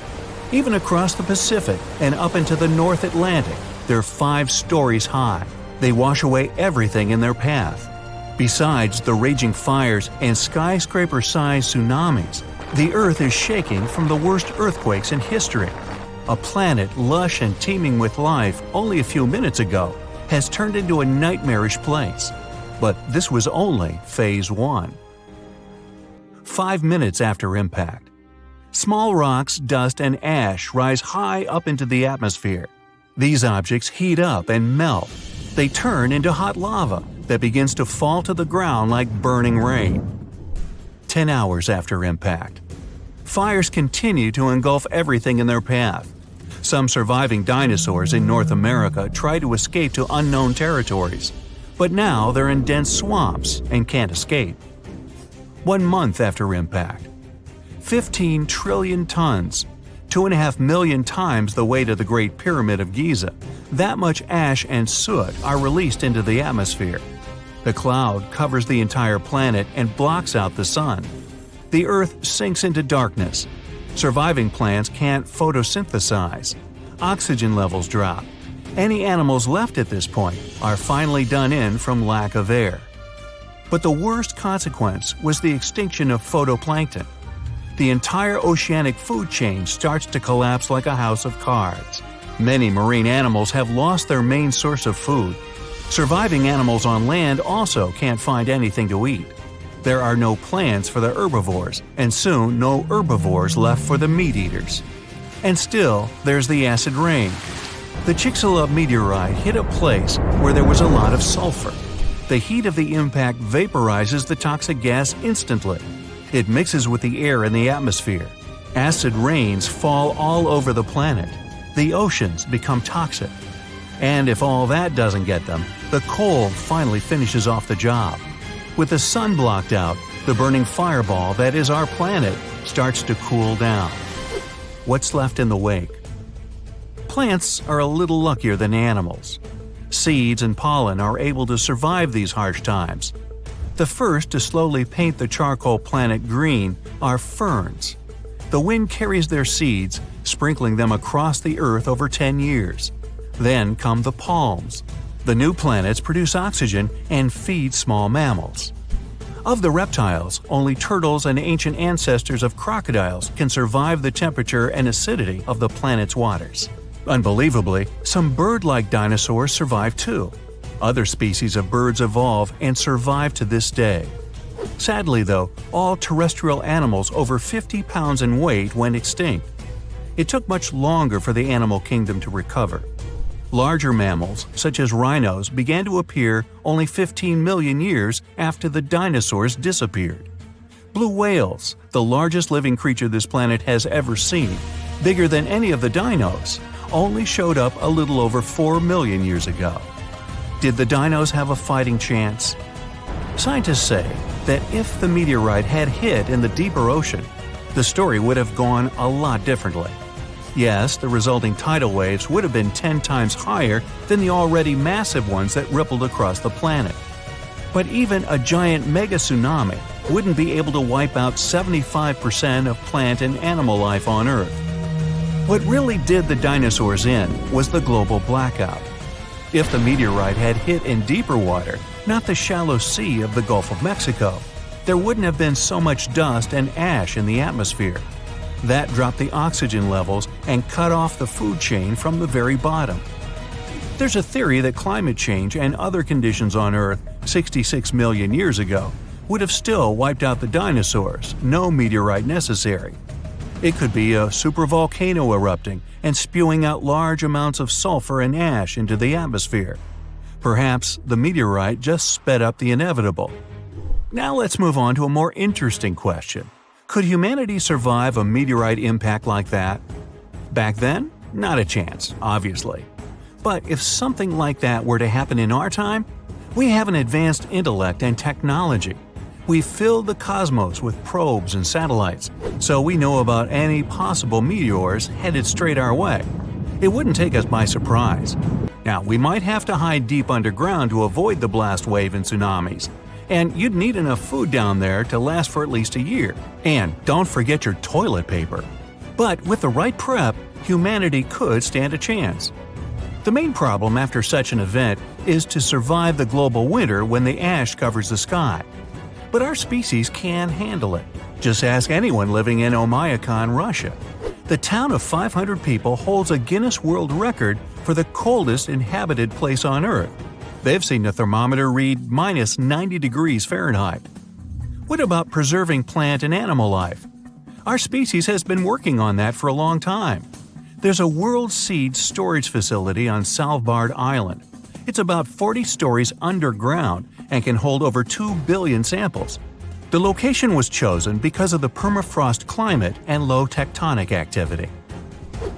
Even across the Pacific and up into the North Atlantic, they're 5 stories high. They wash away everything in their path. Besides the raging fires and skyscraper-sized tsunamis, the Earth is shaking from the worst earthquakes in history. A planet lush and teeming with life only a few minutes ago has turned into a nightmarish place. But this was only Phase 1. 5 minutes after impact. Small rocks, dust, and ash rise high up into the atmosphere. These objects heat up and melt. They turn into hot lava that begins to fall to the ground like burning rain. 10 hours after impact. Fires continue to engulf everything in their path. Some surviving dinosaurs in North America try to escape to unknown territories, but now they're in dense swamps and can't escape. 1 month after impact. 15 trillion tons, 2.5 million times the weight of the Great Pyramid of Giza. That much ash and soot are released into the atmosphere. The cloud covers the entire planet and blocks out the sun. The Earth sinks into darkness. Surviving plants can't photosynthesize. Oxygen levels drop. Any animals left at this point are finally done in from lack of air. But the worst consequence was the extinction of phytoplankton. The entire oceanic food chain starts to collapse like a house of cards. Many marine animals have lost their main source of food. Surviving animals on land also can't find anything to eat. There are no plants for the herbivores, and soon no herbivores left for the meat-eaters. And still, there's the acid rain. The Chicxulub meteorite hit a place where there was a lot of sulfur. The heat of the impact vaporizes the toxic gas instantly. It mixes with the air in the atmosphere. Acid rains fall all over the planet. The oceans become toxic. And if all that doesn't get them, the cold finally finishes off the job. With the sun blocked out, the burning fireball that is our planet starts to cool down. What's left in the wake? Plants are a little luckier than animals. Seeds and pollen are able to survive these harsh times. The first to slowly paint the charcoal planet green are ferns. The wind carries their seeds, sprinkling them across the earth over 10 years. Then come the palms. The new planets produce oxygen and feed small mammals. Of the reptiles, only turtles and ancient ancestors of crocodiles can survive the temperature and acidity of the planet's waters. Unbelievably, some bird-like dinosaurs survive too. Other species of birds evolve and survive to this day. Sadly though, all terrestrial animals over 50 pounds in weight went extinct. It took much longer for the animal kingdom to recover. Larger mammals, such as rhinos, began to appear only 15 million years after the dinosaurs disappeared. Blue whales, the largest living creature this planet has ever seen, bigger than any of the dinos, only showed up a little over 4 million years ago. Did the dinos have a fighting chance? Scientists say that if the meteorite had hit in the deeper ocean, the story would have gone a lot differently. Yes, the resulting tidal waves would have been 10 times higher than the already massive ones that rippled across the planet. But even a giant mega tsunami wouldn't be able to wipe out 75% of plant and animal life on Earth. What really did the dinosaurs in was the global blackout. If the meteorite had hit in deeper water, not the shallow sea of the Gulf of Mexico, there wouldn't have been so much dust and ash in the atmosphere. That dropped the oxygen levels and cut off the food chain from the very bottom. There's a theory that climate change and other conditions on Earth 66 million years ago, would have still wiped out the dinosaurs, no meteorite necessary. It could be a supervolcano erupting and spewing out large amounts of sulfur and ash into the atmosphere. Perhaps the meteorite just sped up the inevitable. Now let's move on to a more interesting question. Could humanity survive a meteorite impact like that? Back then, not a chance, obviously. But if something like that were to happen in our time, we have an advanced intellect and technology. We've filled the cosmos with probes and satellites, so we know about any possible meteors headed straight our way. It wouldn't take us by surprise. Now, we might have to hide deep underground to avoid the blast wave and tsunamis, and you'd need enough food down there to last for at least a year. And don't forget your toilet paper. But with the right prep, humanity could stand a chance. The main problem after such an event is to survive the global winter when the ash covers the sky. But our species can handle it. Just ask anyone living in Oymyakon, Russia. The town of 500 people holds a Guinness World Record for the coldest inhabited place on Earth. They've seen the thermometer read minus 90 degrees Fahrenheit. What about preserving plant and animal life? Our species has been working on that for a long time. There's a World Seed storage facility on Svalbard Island. It's about 40 stories underground and can hold over 2 billion samples. The location was chosen because of the permafrost climate and low tectonic activity.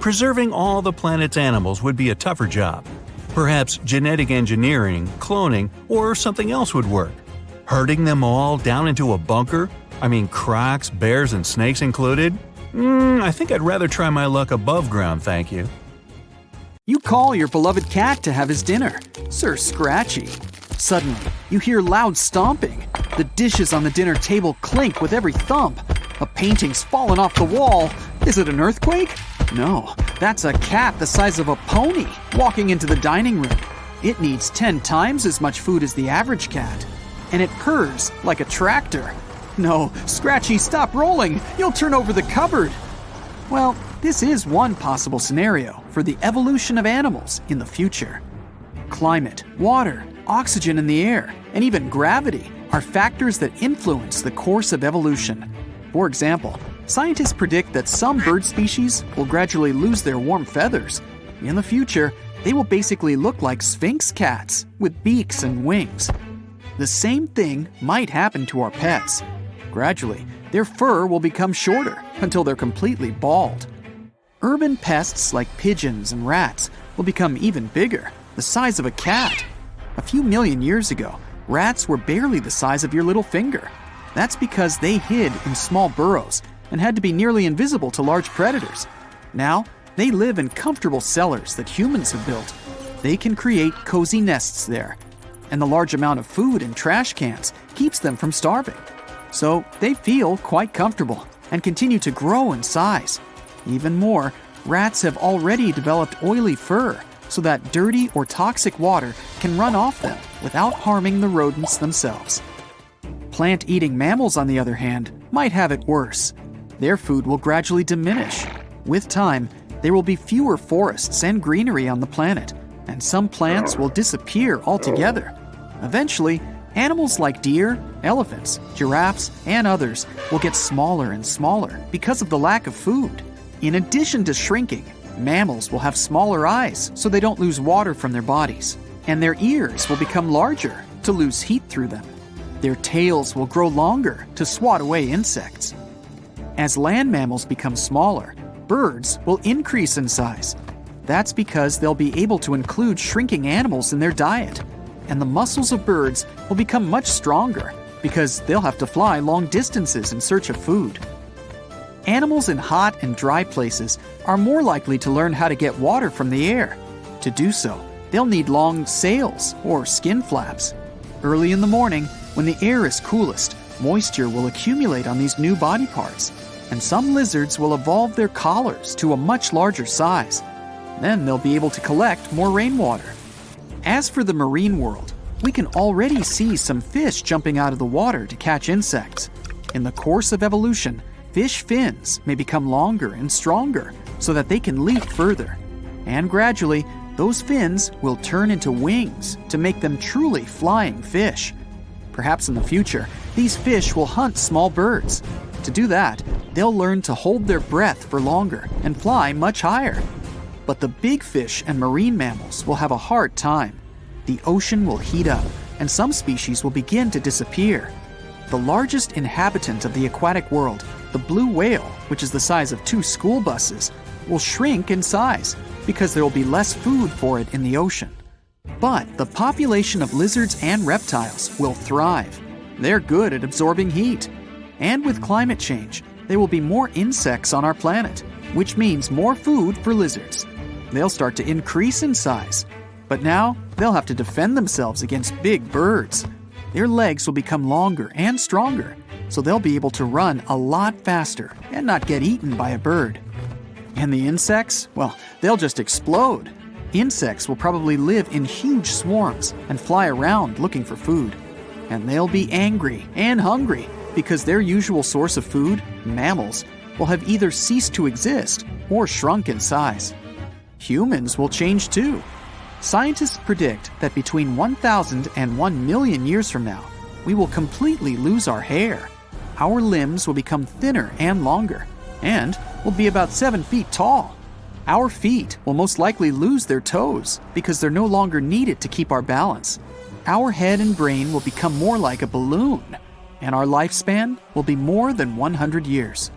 Preserving all the planet's animals would be a tougher job. Perhaps genetic engineering, cloning, or something else would work. Herding them all down into a bunker? Crocs, bears, and snakes included? I think I'd rather try my luck above ground, thank you. You call your beloved cat to have his dinner, Sir Scratchy. Suddenly, you hear loud stomping. The dishes on the dinner table clink with every thump. A painting's fallen off the wall. Is it an earthquake? No, that's a cat the size of a pony walking into the dining room. It needs 10 times as much food as the average cat. And it purrs like a tractor. No, Scratchy, stop rolling. You'll turn over the cupboard. Well, this is one possible scenario for the evolution of animals in the future. Climate, water, oxygen in the air, and even gravity are factors that influence the course of evolution. For example, scientists predict that some bird species will gradually lose their warm feathers. In the future, they will basically look like sphinx cats with beaks and wings. The same thing might happen to our pets. Gradually, their fur will become shorter until they're completely bald. Urban pests like pigeons and rats will become even bigger, the size of a cat. A few million years ago, rats were barely the size of your little finger. That's because they hid in small burrows and had to be nearly invisible to large predators. Now, they live in comfortable cellars that humans have built. They can create cozy nests there, and the large amount of food in trash cans keeps them from starving. So they feel quite comfortable and continue to grow in size. Even more, rats have already developed oily fur so that dirty or toxic water can run off them without harming the rodents themselves. Plant-eating mammals, on the other hand, might have it worse. Their food will gradually diminish. With time, there will be fewer forests and greenery on the planet, and some plants will disappear altogether. Eventually, animals like deer, elephants, giraffes, and others will get smaller and smaller because of the lack of food. In addition to shrinking, mammals will have smaller eyes so they don't lose water from their bodies, and their ears will become larger to lose heat through them. Their tails will grow longer to swat away insects. As land mammals become smaller, birds will increase in size. That's because they'll be able to include shrinking animals in their diet, and the muscles of birds will become much stronger because they'll have to fly long distances in search of food. Animals in hot and dry places are more likely to learn how to get water from the air. To do so, they'll need long sails or skin flaps. Early in the morning, when the air is coolest, moisture will accumulate on these new body parts, and some lizards will evolve their collars to a much larger size. Then they'll be able to collect more rainwater. As for the marine world, we can already see some fish jumping out of the water to catch insects. In the course of evolution, fish fins may become longer and stronger so that they can leap further. And gradually, those fins will turn into wings to make them truly flying fish, perhaps in the future, these fish will hunt small birds. To do that, they'll learn to hold their breath for longer and fly much higher. But the big fish and marine mammals will have a hard time. The ocean will heat up, and some species will begin to disappear. The largest inhabitant of the aquatic world, the blue whale, which is the size of 2 school buses, will shrink in size because there will be less food for it in the ocean. But the population of lizards and reptiles will thrive. They're good at absorbing heat. And with climate change, there will be more insects on our planet, which means more food for lizards. They'll start to increase in size. But now, they'll have to defend themselves against big birds. Their legs will become longer and stronger, so they'll be able to run a lot faster and not get eaten by a bird. And the insects? Well, they'll just explode. Insects will probably live in huge swarms and fly around looking for food. And they'll be angry and hungry because their usual source of food, mammals, will have either ceased to exist or shrunk in size. Humans will change too. Scientists predict that between 1,000 and 1 million years from now, we will completely lose our hair. Our limbs will become thinner and longer, and will be about 7 feet tall. Our feet will most likely lose their toes because they're no longer needed to keep our balance. Our head and brain will become more like a balloon, and our lifespan will be more than 100 years.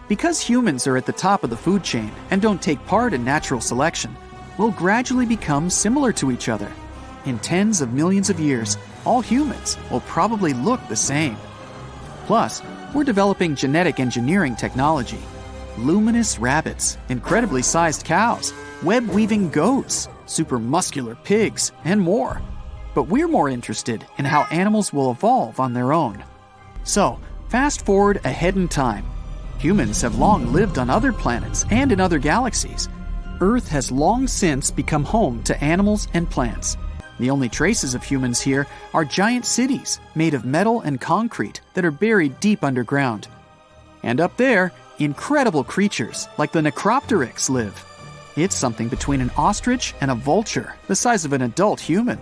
Because humans are at the top of the food chain and don't take part in natural selection, we'll gradually become similar to each other. In tens of millions of years, all humans will probably look the same. Plus, we're developing genetic engineering technology. Luminous rabbits, incredibly sized cows, web-weaving goats, super muscular pigs, and more. But we're more interested in how animals will evolve on their own. So, fast forward ahead in time. Humans have long lived on other planets and in other galaxies. Earth has long since become home to animals and plants. The only traces of humans here are giant cities made of metal and concrete that are buried deep underground. And up there, incredible creatures like the Necropteryx live. It's something between an ostrich and a vulture, the size of an adult human.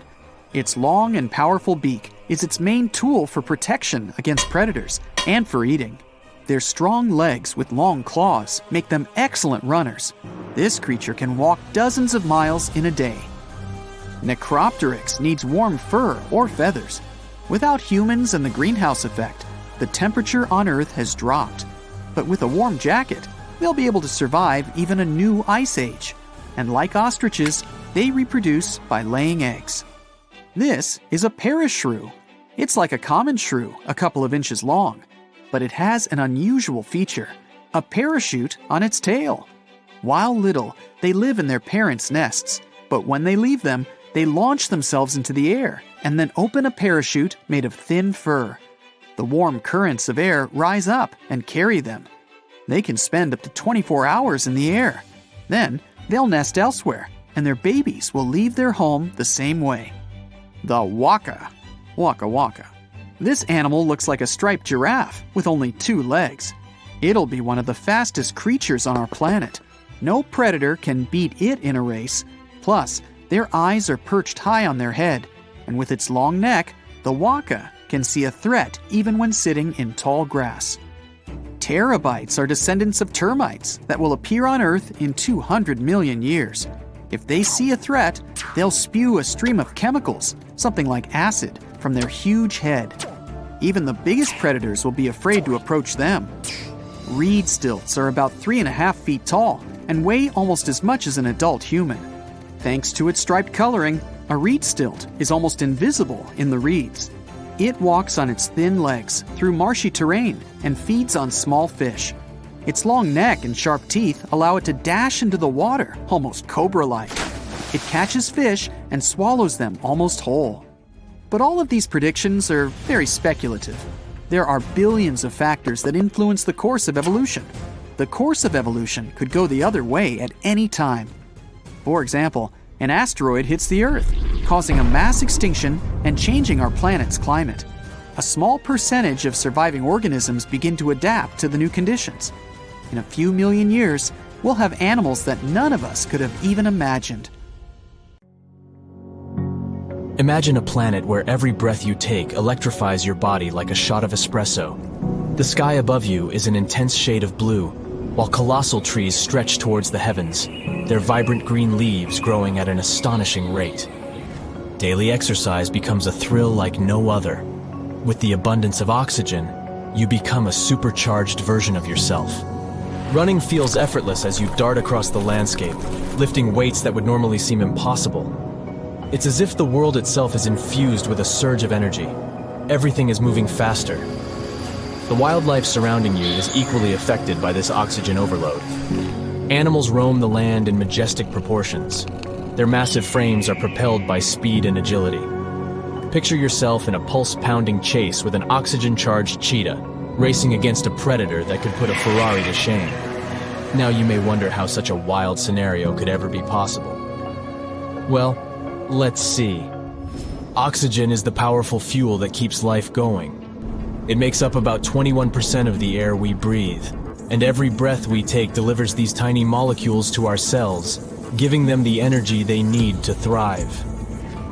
Its long and powerful beak is its main tool for protection against predators and for eating. Their strong legs with long claws make them excellent runners. This creature can walk dozens of miles in a day. Necropteryx needs warm fur or feathers. Without humans and the greenhouse effect, the temperature on Earth has dropped. But with a warm jacket, they'll be able to survive even a new ice age. And like ostriches, they reproduce by laying eggs. This is a Paris shrew. It's like a common shrew, a couple of inches long. But it has an unusual feature, a parachute on its tail. While little, they live in their parents' nests, but when they leave them, they launch themselves into the air and then open a parachute made of thin fur. The warm currents of air rise up and carry them. They can spend up to 24 hours in the air. Then, they'll nest elsewhere, and their babies will leave their home the same way. The waka. Waka waka. This animal looks like a striped giraffe with only 2 legs. It'll be one of the fastest creatures on our planet. No predator can beat it in a race. Plus, their eyes are perched high on their head, and with its long neck, the waka can see a threat even when sitting in tall grass. Terabytes are descendants of termites that will appear on Earth in 200 million years. If they see a threat, they'll spew a stream of chemicals, something like acid, from their huge head. Even the biggest predators will be afraid to approach them. Reed stilts are about 3.5 feet tall and weigh almost as much as an adult human. Thanks to its striped coloring, a reed stilt is almost invisible in the reeds. It walks on its thin legs through marshy terrain and feeds on small fish. Its long neck and sharp teeth allow it to dash into the water, almost cobra-like. It catches fish and swallows them almost whole. But all of these predictions are very speculative. There are billions of factors that influence the course of evolution. The course of evolution could go the other way at any time. For example, an asteroid hits the Earth, causing a mass extinction and changing our planet's climate. A small percentage of surviving organisms begin to adapt to the new conditions. In a few million years, we'll have animals that none of us could have even imagined. Imagine a planet where every breath you take electrifies your body like a shot of espresso. The sky above you is an intense shade of blue, while colossal trees stretch towards the heavens, their vibrant green leaves growing at an astonishing rate. Daily exercise becomes a thrill like no other. With the abundance of oxygen, you become a supercharged version of yourself. Running feels effortless as you dart across the landscape, lifting weights that would normally seem impossible. It's as if the world itself is infused with a surge of energy. Everything is moving faster. The wildlife surrounding you is equally affected by this oxygen overload. Animals roam the land in majestic proportions. Their massive frames are propelled by speed and agility. Picture yourself in a pulse-pounding chase with an oxygen-charged cheetah, racing against a predator that could put a Ferrari to shame. Now you may wonder how such a wild scenario could ever be possible. Well, let's see. Oxygen is the powerful fuel that keeps life going. It makes up about 21% of the air we breathe, and every breath we take delivers these tiny molecules to our cells, giving them the energy they need to thrive.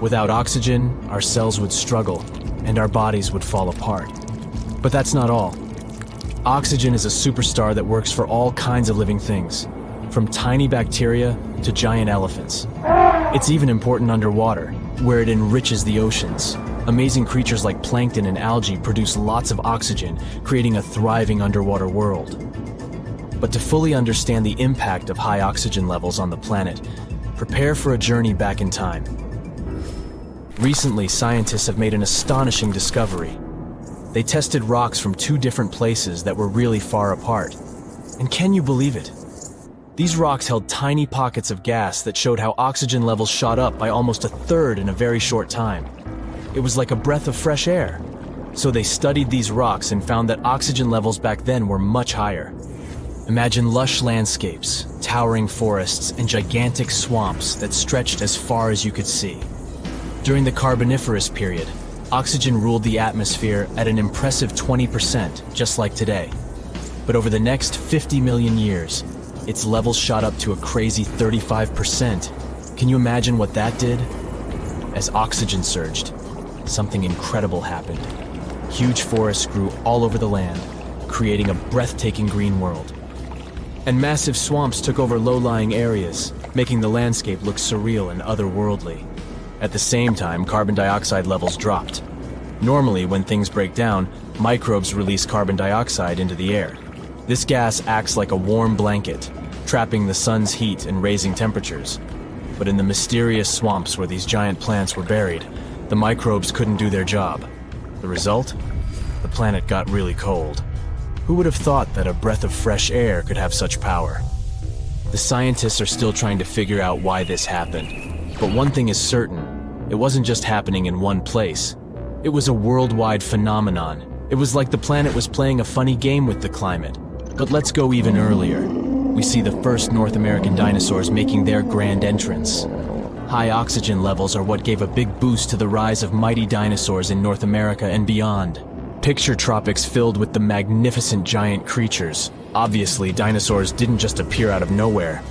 Without oxygen, our cells would struggle, and our bodies would fall apart. But that's not all. Oxygen is a superstar that works for all kinds of living things, from tiny bacteria to giant elephants. It's even important underwater, where it enriches the oceans. Amazing creatures like plankton and algae produce lots of oxygen, creating a thriving underwater world. But to fully understand the impact of high oxygen levels on the planet, prepare for a journey back in time. Recently, scientists have made an astonishing discovery. They tested rocks from two different places that were really far apart. And can you believe it? These rocks held tiny pockets of gas that showed how oxygen levels shot up by almost a third in a very short time. It was like a breath of fresh air. So they studied these rocks and found that oxygen levels back then were much higher. Imagine lush landscapes, towering forests, and gigantic swamps that stretched as far as you could see. During the Carboniferous period, oxygen ruled the atmosphere at an impressive 20%, just like today. But over the next 50 million years, its levels shot up to a crazy 35%. Can you imagine what that did? As oxygen surged, something incredible happened. Huge forests grew all over the land, creating a breathtaking green world. And massive swamps took over low-lying areas, making the landscape look surreal and otherworldly. At the same time, carbon dioxide levels dropped. Normally, when things break down, microbes release carbon dioxide into the air. This gas acts like a warm blanket, trapping the sun's heat and raising temperatures. But in the mysterious swamps where these giant plants were buried, the microbes couldn't do their job. The result? The planet got really cold. Who would have thought that a breath of fresh air could have such power? The scientists are still trying to figure out why this happened. But one thing is certain, it wasn't just happening in one place. It was a worldwide phenomenon. It was like the planet was playing a funny game with the climate. But let's go even earlier. We see the first North American dinosaurs making their grand entrance. High oxygen levels are what gave a big boost to the rise of mighty dinosaurs in North America and beyond. Picture tropics filled with the magnificent giant creatures. Obviously, dinosaurs didn't just appear out of nowhere.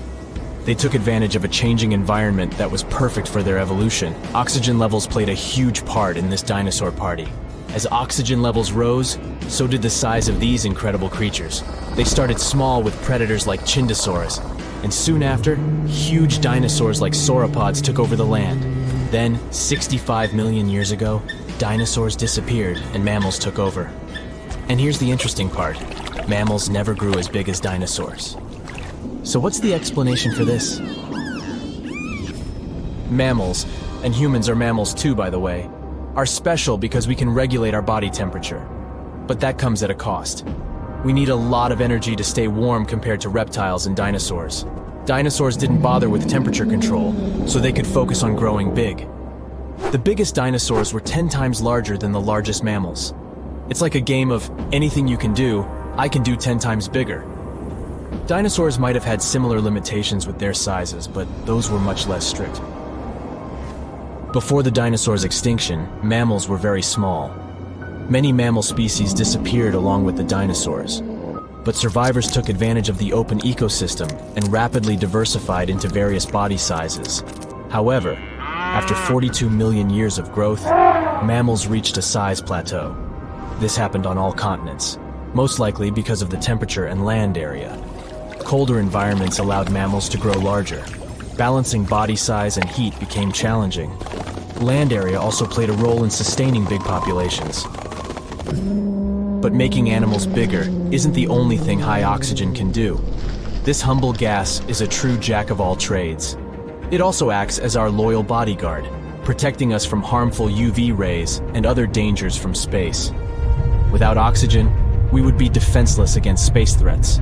They took advantage of a changing environment that was perfect for their evolution. Oxygen levels played a huge part in this dinosaur party. As oxygen levels rose, so did the size of these incredible creatures. They started small with predators like Chicxulub, and soon after, huge dinosaurs like sauropods took over the land. Then, 65 million years ago, dinosaurs disappeared and mammals took over. And here's the interesting part. Mammals never grew as big as dinosaurs. So what's the explanation for this? Mammals, and humans are mammals too, by the way, are special because we can regulate our body temperature. But that comes at a cost. We need a lot of energy to stay warm compared to reptiles and dinosaurs. Dinosaurs didn't bother with temperature control, so they could focus on growing big. The biggest dinosaurs were 10 times larger than the largest mammals. It's like a game of anything you can do, I can do 10 times bigger. Dinosaurs might have had similar limitations with their sizes, but those were much less strict. Before the dinosaurs' extinction, mammals were very small. Many mammal species disappeared along with the dinosaurs. But survivors took advantage of the open ecosystem and rapidly diversified into various body sizes. However, After 42 million years of growth, mammals reached a size plateau. This happened on all continents, most likely because of the temperature and land area. Colder environments allowed mammals to grow larger. Balancing body size and heat became challenging. Land area also played a role in sustaining big populations. But making animals bigger isn't the only thing high oxygen can do. This humble gas is a true jack of all trades. It also acts as our loyal bodyguard, protecting us from harmful UV rays and other dangers from space. Without oxygen, we would be defenseless against space threats.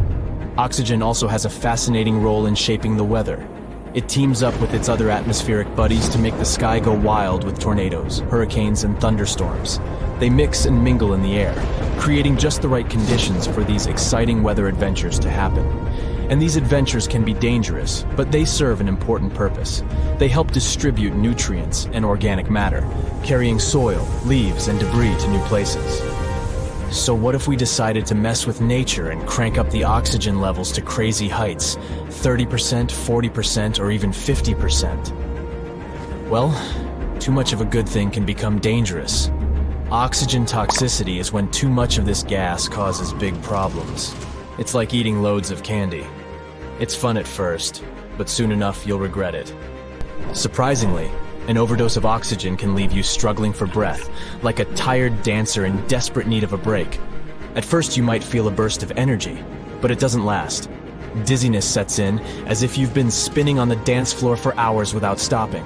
Oxygen also has a fascinating role in shaping the weather. It teams up with its other atmospheric buddies to make the sky go wild with tornadoes, hurricanes, and thunderstorms. They mix and mingle in the air, creating just the right conditions for these exciting weather adventures to happen. And these adventures can be dangerous, but they serve an important purpose. They help distribute nutrients and organic matter, carrying soil, leaves, and debris to new places. So what if we decided to mess with nature and crank up the oxygen levels to crazy heights, 30%, 40%, or even 50%? Well, too much of a good thing can become dangerous. Oxygen toxicity is when too much of this gas causes big problems. It's like eating loads of candy. It's fun at first, but soon enough you'll regret it. Surprisingly, an overdose of oxygen can leave you struggling for breath, like a tired dancer in desperate need of a break. At first you might feel a burst of energy, but it doesn't last. Dizziness sets in, as if you've been spinning on the dance floor for hours without stopping.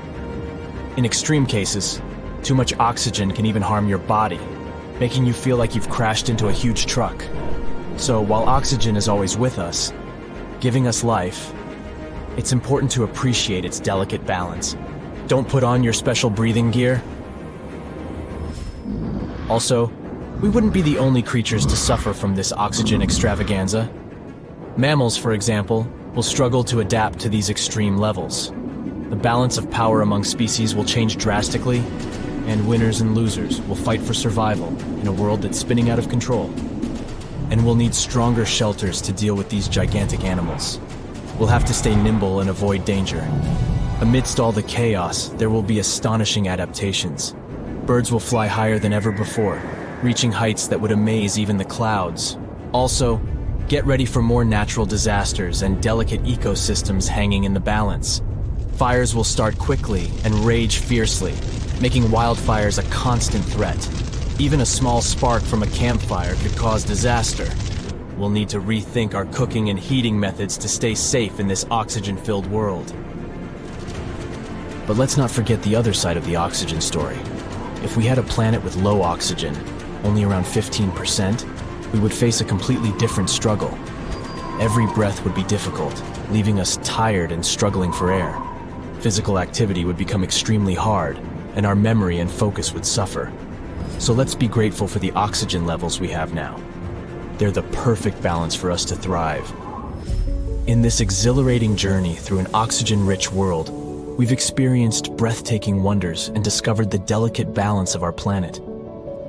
In extreme cases, too much oxygen can even harm your body, making you feel like you've crashed into a huge truck. So while oxygen is always with us, giving us life, it's important to appreciate its delicate balance. Don't put on your special breathing gear. Also, we wouldn't be the only creatures to suffer from this oxygen extravaganza. Mammals, for example, will struggle to adapt to these extreme levels. The balance of power among species will change drastically, and winners and losers will fight for survival in a world that's spinning out of control. And we'll need stronger shelters to deal with these gigantic animals. We'll have to stay nimble and avoid danger. Amidst all the chaos, there will be astonishing adaptations. Birds will fly higher than ever before, reaching heights that would amaze even the clouds. Also, get ready for more natural disasters and delicate ecosystems hanging in the balance. Fires will start quickly and rage fiercely, making wildfires a constant threat. Even a small spark from a campfire could cause disaster. We'll need to rethink our cooking and heating methods to stay safe in this oxygen-filled world. But let's not forget the other side of the oxygen story. If we had a planet with low oxygen, only around 15%, we would face a completely different struggle. Every breath would be difficult, leaving us tired and struggling for air. Physical activity would become extremely hard, and our memory and focus would suffer. So let's be grateful for the oxygen levels we have now. They're the perfect balance for us to thrive. In this exhilarating journey through an oxygen-rich world, we've experienced breathtaking wonders and discovered the delicate balance of our planet.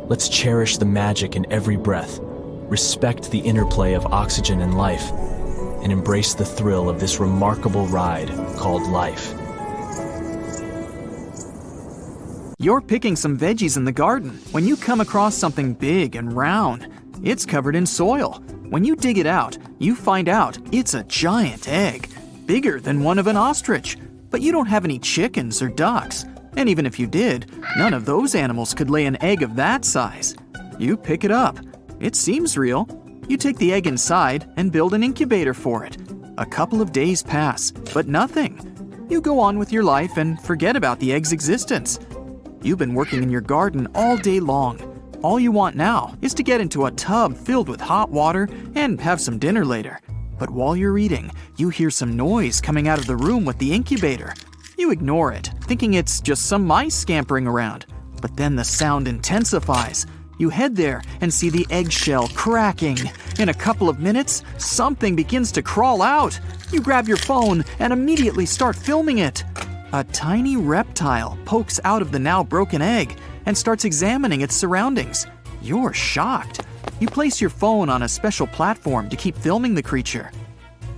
Let's cherish the magic in every breath, respect the interplay of oxygen and life, and embrace the thrill of this remarkable ride called life. You're picking some veggies in the garden when you come across something big and round. It's covered in soil. When you dig it out, you find out it's a giant egg, bigger than one of an ostrich. But you don't have any chickens or ducks. And even if you did, none of those animals could lay an egg of that size. You pick it up. It seems real. You take the egg inside and build an incubator for it. A couple of days pass, but nothing. You go on with your life and forget about the egg's existence. You've been working in your garden all day long. All you want now is to get into a tub filled with hot water and have some dinner later. But while you're eating, you hear some noise coming out of the room with the incubator. You ignore it, thinking it's just some mice scampering around. But then the sound intensifies. You head there and see the eggshell cracking. In a couple of minutes, something begins to crawl out. You grab your phone and immediately start filming it. A tiny reptile pokes out of the now broken egg and starts examining its surroundings. You're shocked. You place your phone on a special platform to keep filming the creature.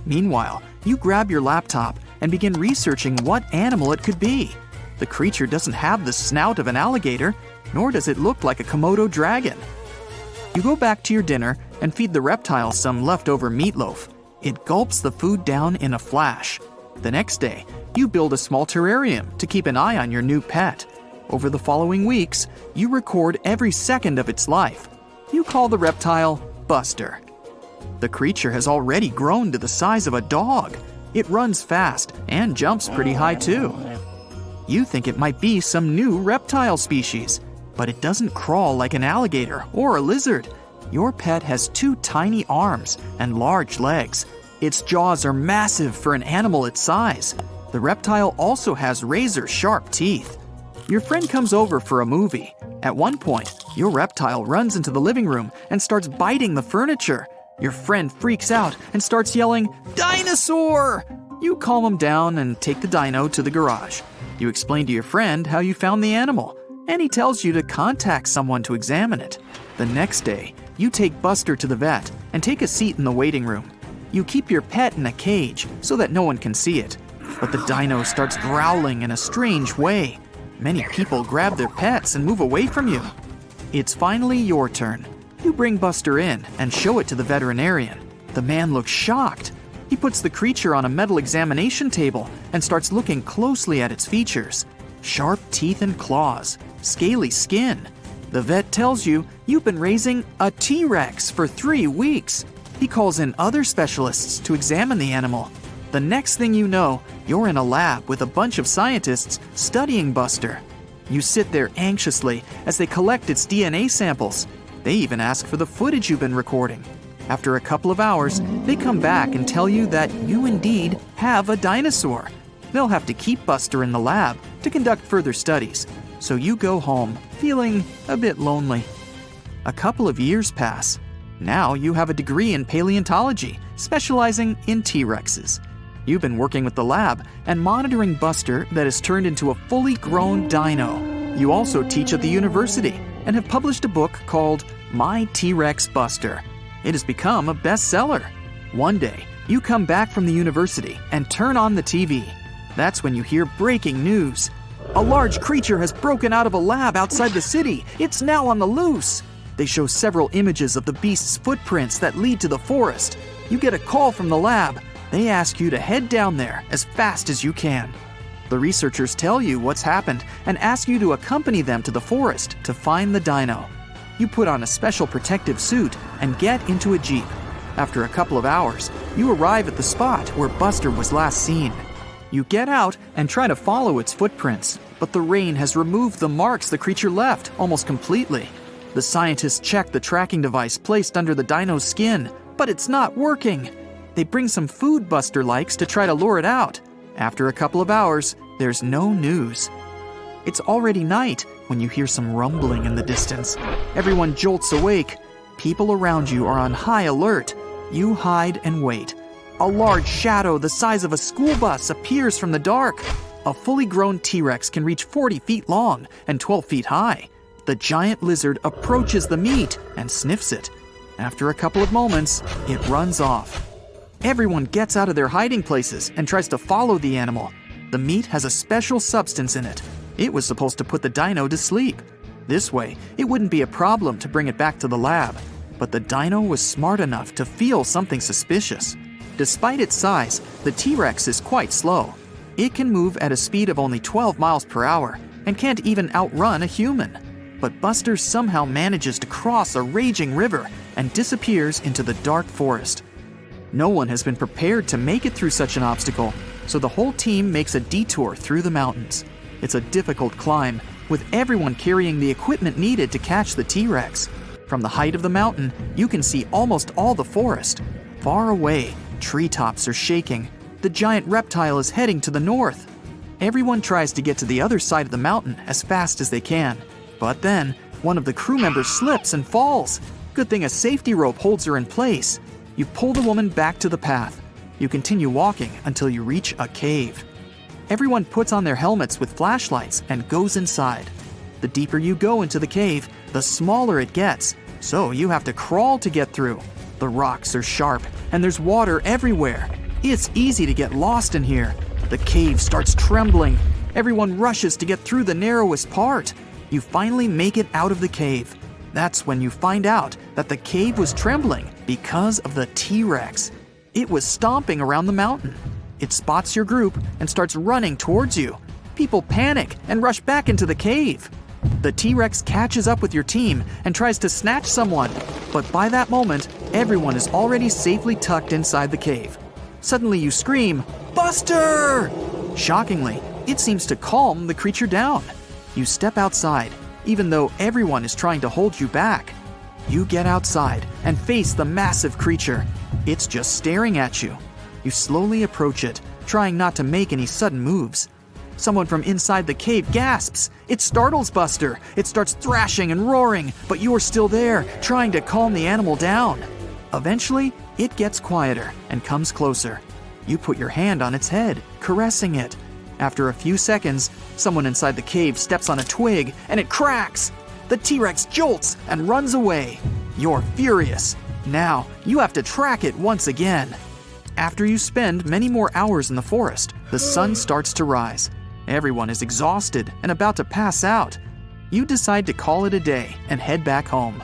Meanwhile, you grab your laptop and begin researching what animal it could be. The creature doesn't have the snout of an alligator, nor does it look like a Komodo dragon. You go back to your dinner and feed the reptile some leftover meatloaf. It gulps the food down in a flash. The next day, you build a small terrarium to keep an eye on your new pet. Over the following weeks, you record every second of its life. You call the reptile Buster. The creature has already grown to the size of a dog. It runs fast and jumps pretty high too. You think it might be some new reptile species, but it doesn't crawl like an alligator or a lizard. Your pet has 2 tiny arms and large legs. Its jaws are massive for an animal its size. The reptile also has razor-sharp teeth. Your friend comes over for a movie. At one point, your reptile runs into the living room and starts biting the furniture. Your friend freaks out and starts yelling, "Dinosaur!" You calm him down and take the dino to the garage. You explain to your friend how you found the animal, and he tells you to contact someone to examine it. The next day, you take Buster to the vet and take a seat in the waiting room. You keep your pet in a cage so that no one can see it. But the dino starts growling in a strange way. Many people grab their pets and move away from you. It's finally your turn. You bring Buster in and show it to the veterinarian. The man looks shocked. He puts the creature on a metal examination table and starts looking closely at its features. Sharp teeth and claws, scaly skin. The vet tells you you've been raising a T-Rex for 3 weeks. He calls in other specialists to examine the animal. The next thing you know, you're in a lab with a bunch of scientists studying Buster. You sit there anxiously as they collect its DNA samples. They even ask for the footage you've been recording. After a couple of hours, they come back and tell you that you indeed have a dinosaur. They'll have to keep Buster in the lab to conduct further studies, so you go home feeling a bit lonely. A couple of years pass. Now you have a degree in paleontology, specializing in T-Rexes. You've been working with the lab and monitoring Buster that has turned into a fully grown dino. You also teach at the university and have published a book called My T-Rex Buster. It has become a bestseller. One day, you come back from the university and turn on the TV. That's when you hear breaking news. A large creature has broken out of a lab outside the city. It's now on the loose. They show several images of the beast's footprints that lead to the forest. You get a call from the lab. They ask you to head down there as fast as you can. The researchers tell you what's happened and ask you to accompany them to the forest to find the dino. You put on a special protective suit and get into a jeep. After a couple of hours, you arrive at the spot where Buster was last seen. You get out and try to follow its footprints, but the rain has removed the marks the creature left almost completely. The scientists check the tracking device placed under the dino's skin, but it's not working. They bring some food Buster likes to try to lure it out. After a couple of hours, there's no news. It's already night when you hear some rumbling in the distance. Everyone jolts awake. People around you are on high alert. You hide and wait. A large shadow the size of a school bus appears from the dark. A fully grown T-Rex can reach 40 feet long and 12 feet high. The giant lizard approaches the meat and sniffs it. After a couple of moments, it runs off. Everyone gets out of their hiding places and tries to follow the animal. The meat has a special substance in it. It was supposed to put the dino to sleep. This way, it wouldn't be a problem to bring it back to the lab. But the dino was smart enough to feel something suspicious. Despite its size, the T-Rex is quite slow. It can move at a speed of only 12 miles per hour and can't even outrun a human. But Buster somehow manages to cross a raging river and disappears into the dark forest. No one has been prepared to make it through such an obstacle, so the whole team makes a detour through the mountains. It's a difficult climb, with everyone carrying the equipment needed to catch the T-Rex. From the height of the mountain, you can see almost all the forest. Far away, treetops are shaking. The giant reptile is heading to the north. Everyone tries to get to the other side of the mountain as fast as they can. But then, one of the crew members slips and falls. Good thing a safety rope holds her in place. You pull the woman back to the path. You continue walking until you reach a cave. Everyone puts on their helmets with flashlights and goes inside. The deeper you go into the cave, the smaller it gets, so you have to crawl to get through. The rocks are sharp, and there's water everywhere. It's easy to get lost in here. The cave starts trembling. Everyone rushes to get through the narrowest part. You finally make it out of the cave. That's when you find out that the cave was trembling because of the T-Rex. It was stomping around the mountain. It spots your group and starts running towards you. People panic and rush back into the cave. The T-Rex catches up with your team and tries to snatch someone, but by that moment, everyone is already safely tucked inside the cave. Suddenly you scream, "Buster!" Shockingly, it seems to calm the creature down. You step outside, even though everyone is trying to hold you back. You get outside and face the massive creature. It's just staring at you. You slowly approach it, trying not to make any sudden moves. Someone from inside the cave gasps. It startles Buster. It starts thrashing and roaring, but you are still there, trying to calm the animal down. Eventually, it gets quieter and comes closer. You put your hand on its head, caressing it. After a few seconds, someone inside the cave steps on a twig and it cracks. The T-Rex jolts and runs away. You're furious. Now, you have to track it once again. After you spend many more hours in the forest, the sun starts to rise. Everyone is exhausted and about to pass out. You decide to call it a day and head back home.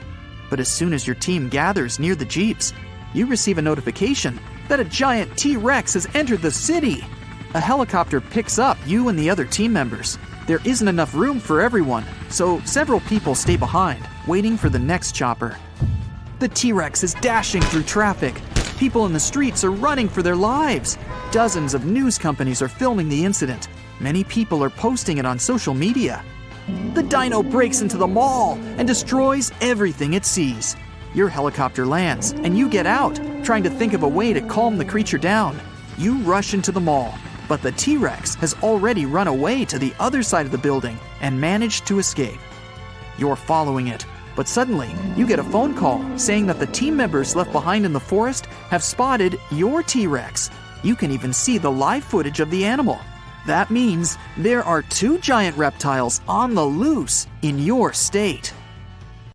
But as soon as your team gathers near the jeeps, you receive a notification that a giant T-Rex has entered the city. A helicopter picks up you and the other team members. There isn't enough room for everyone, so several people stay behind, waiting for the next chopper. The T-Rex is dashing through traffic. People in the streets are running for their lives. Dozens of news companies are filming the incident. Many people are posting it on social media. The dino breaks into the mall and destroys everything it sees. Your helicopter lands and you get out, trying to think of a way to calm the creature down. You rush into the mall, but the T-Rex has already run away to the other side of the building and managed to escape. You're following it, but suddenly you get a phone call saying that the team members left behind in the forest have spotted your T-Rex. You can even see the live footage of the animal. That means there are 2 giant reptiles on the loose in your state.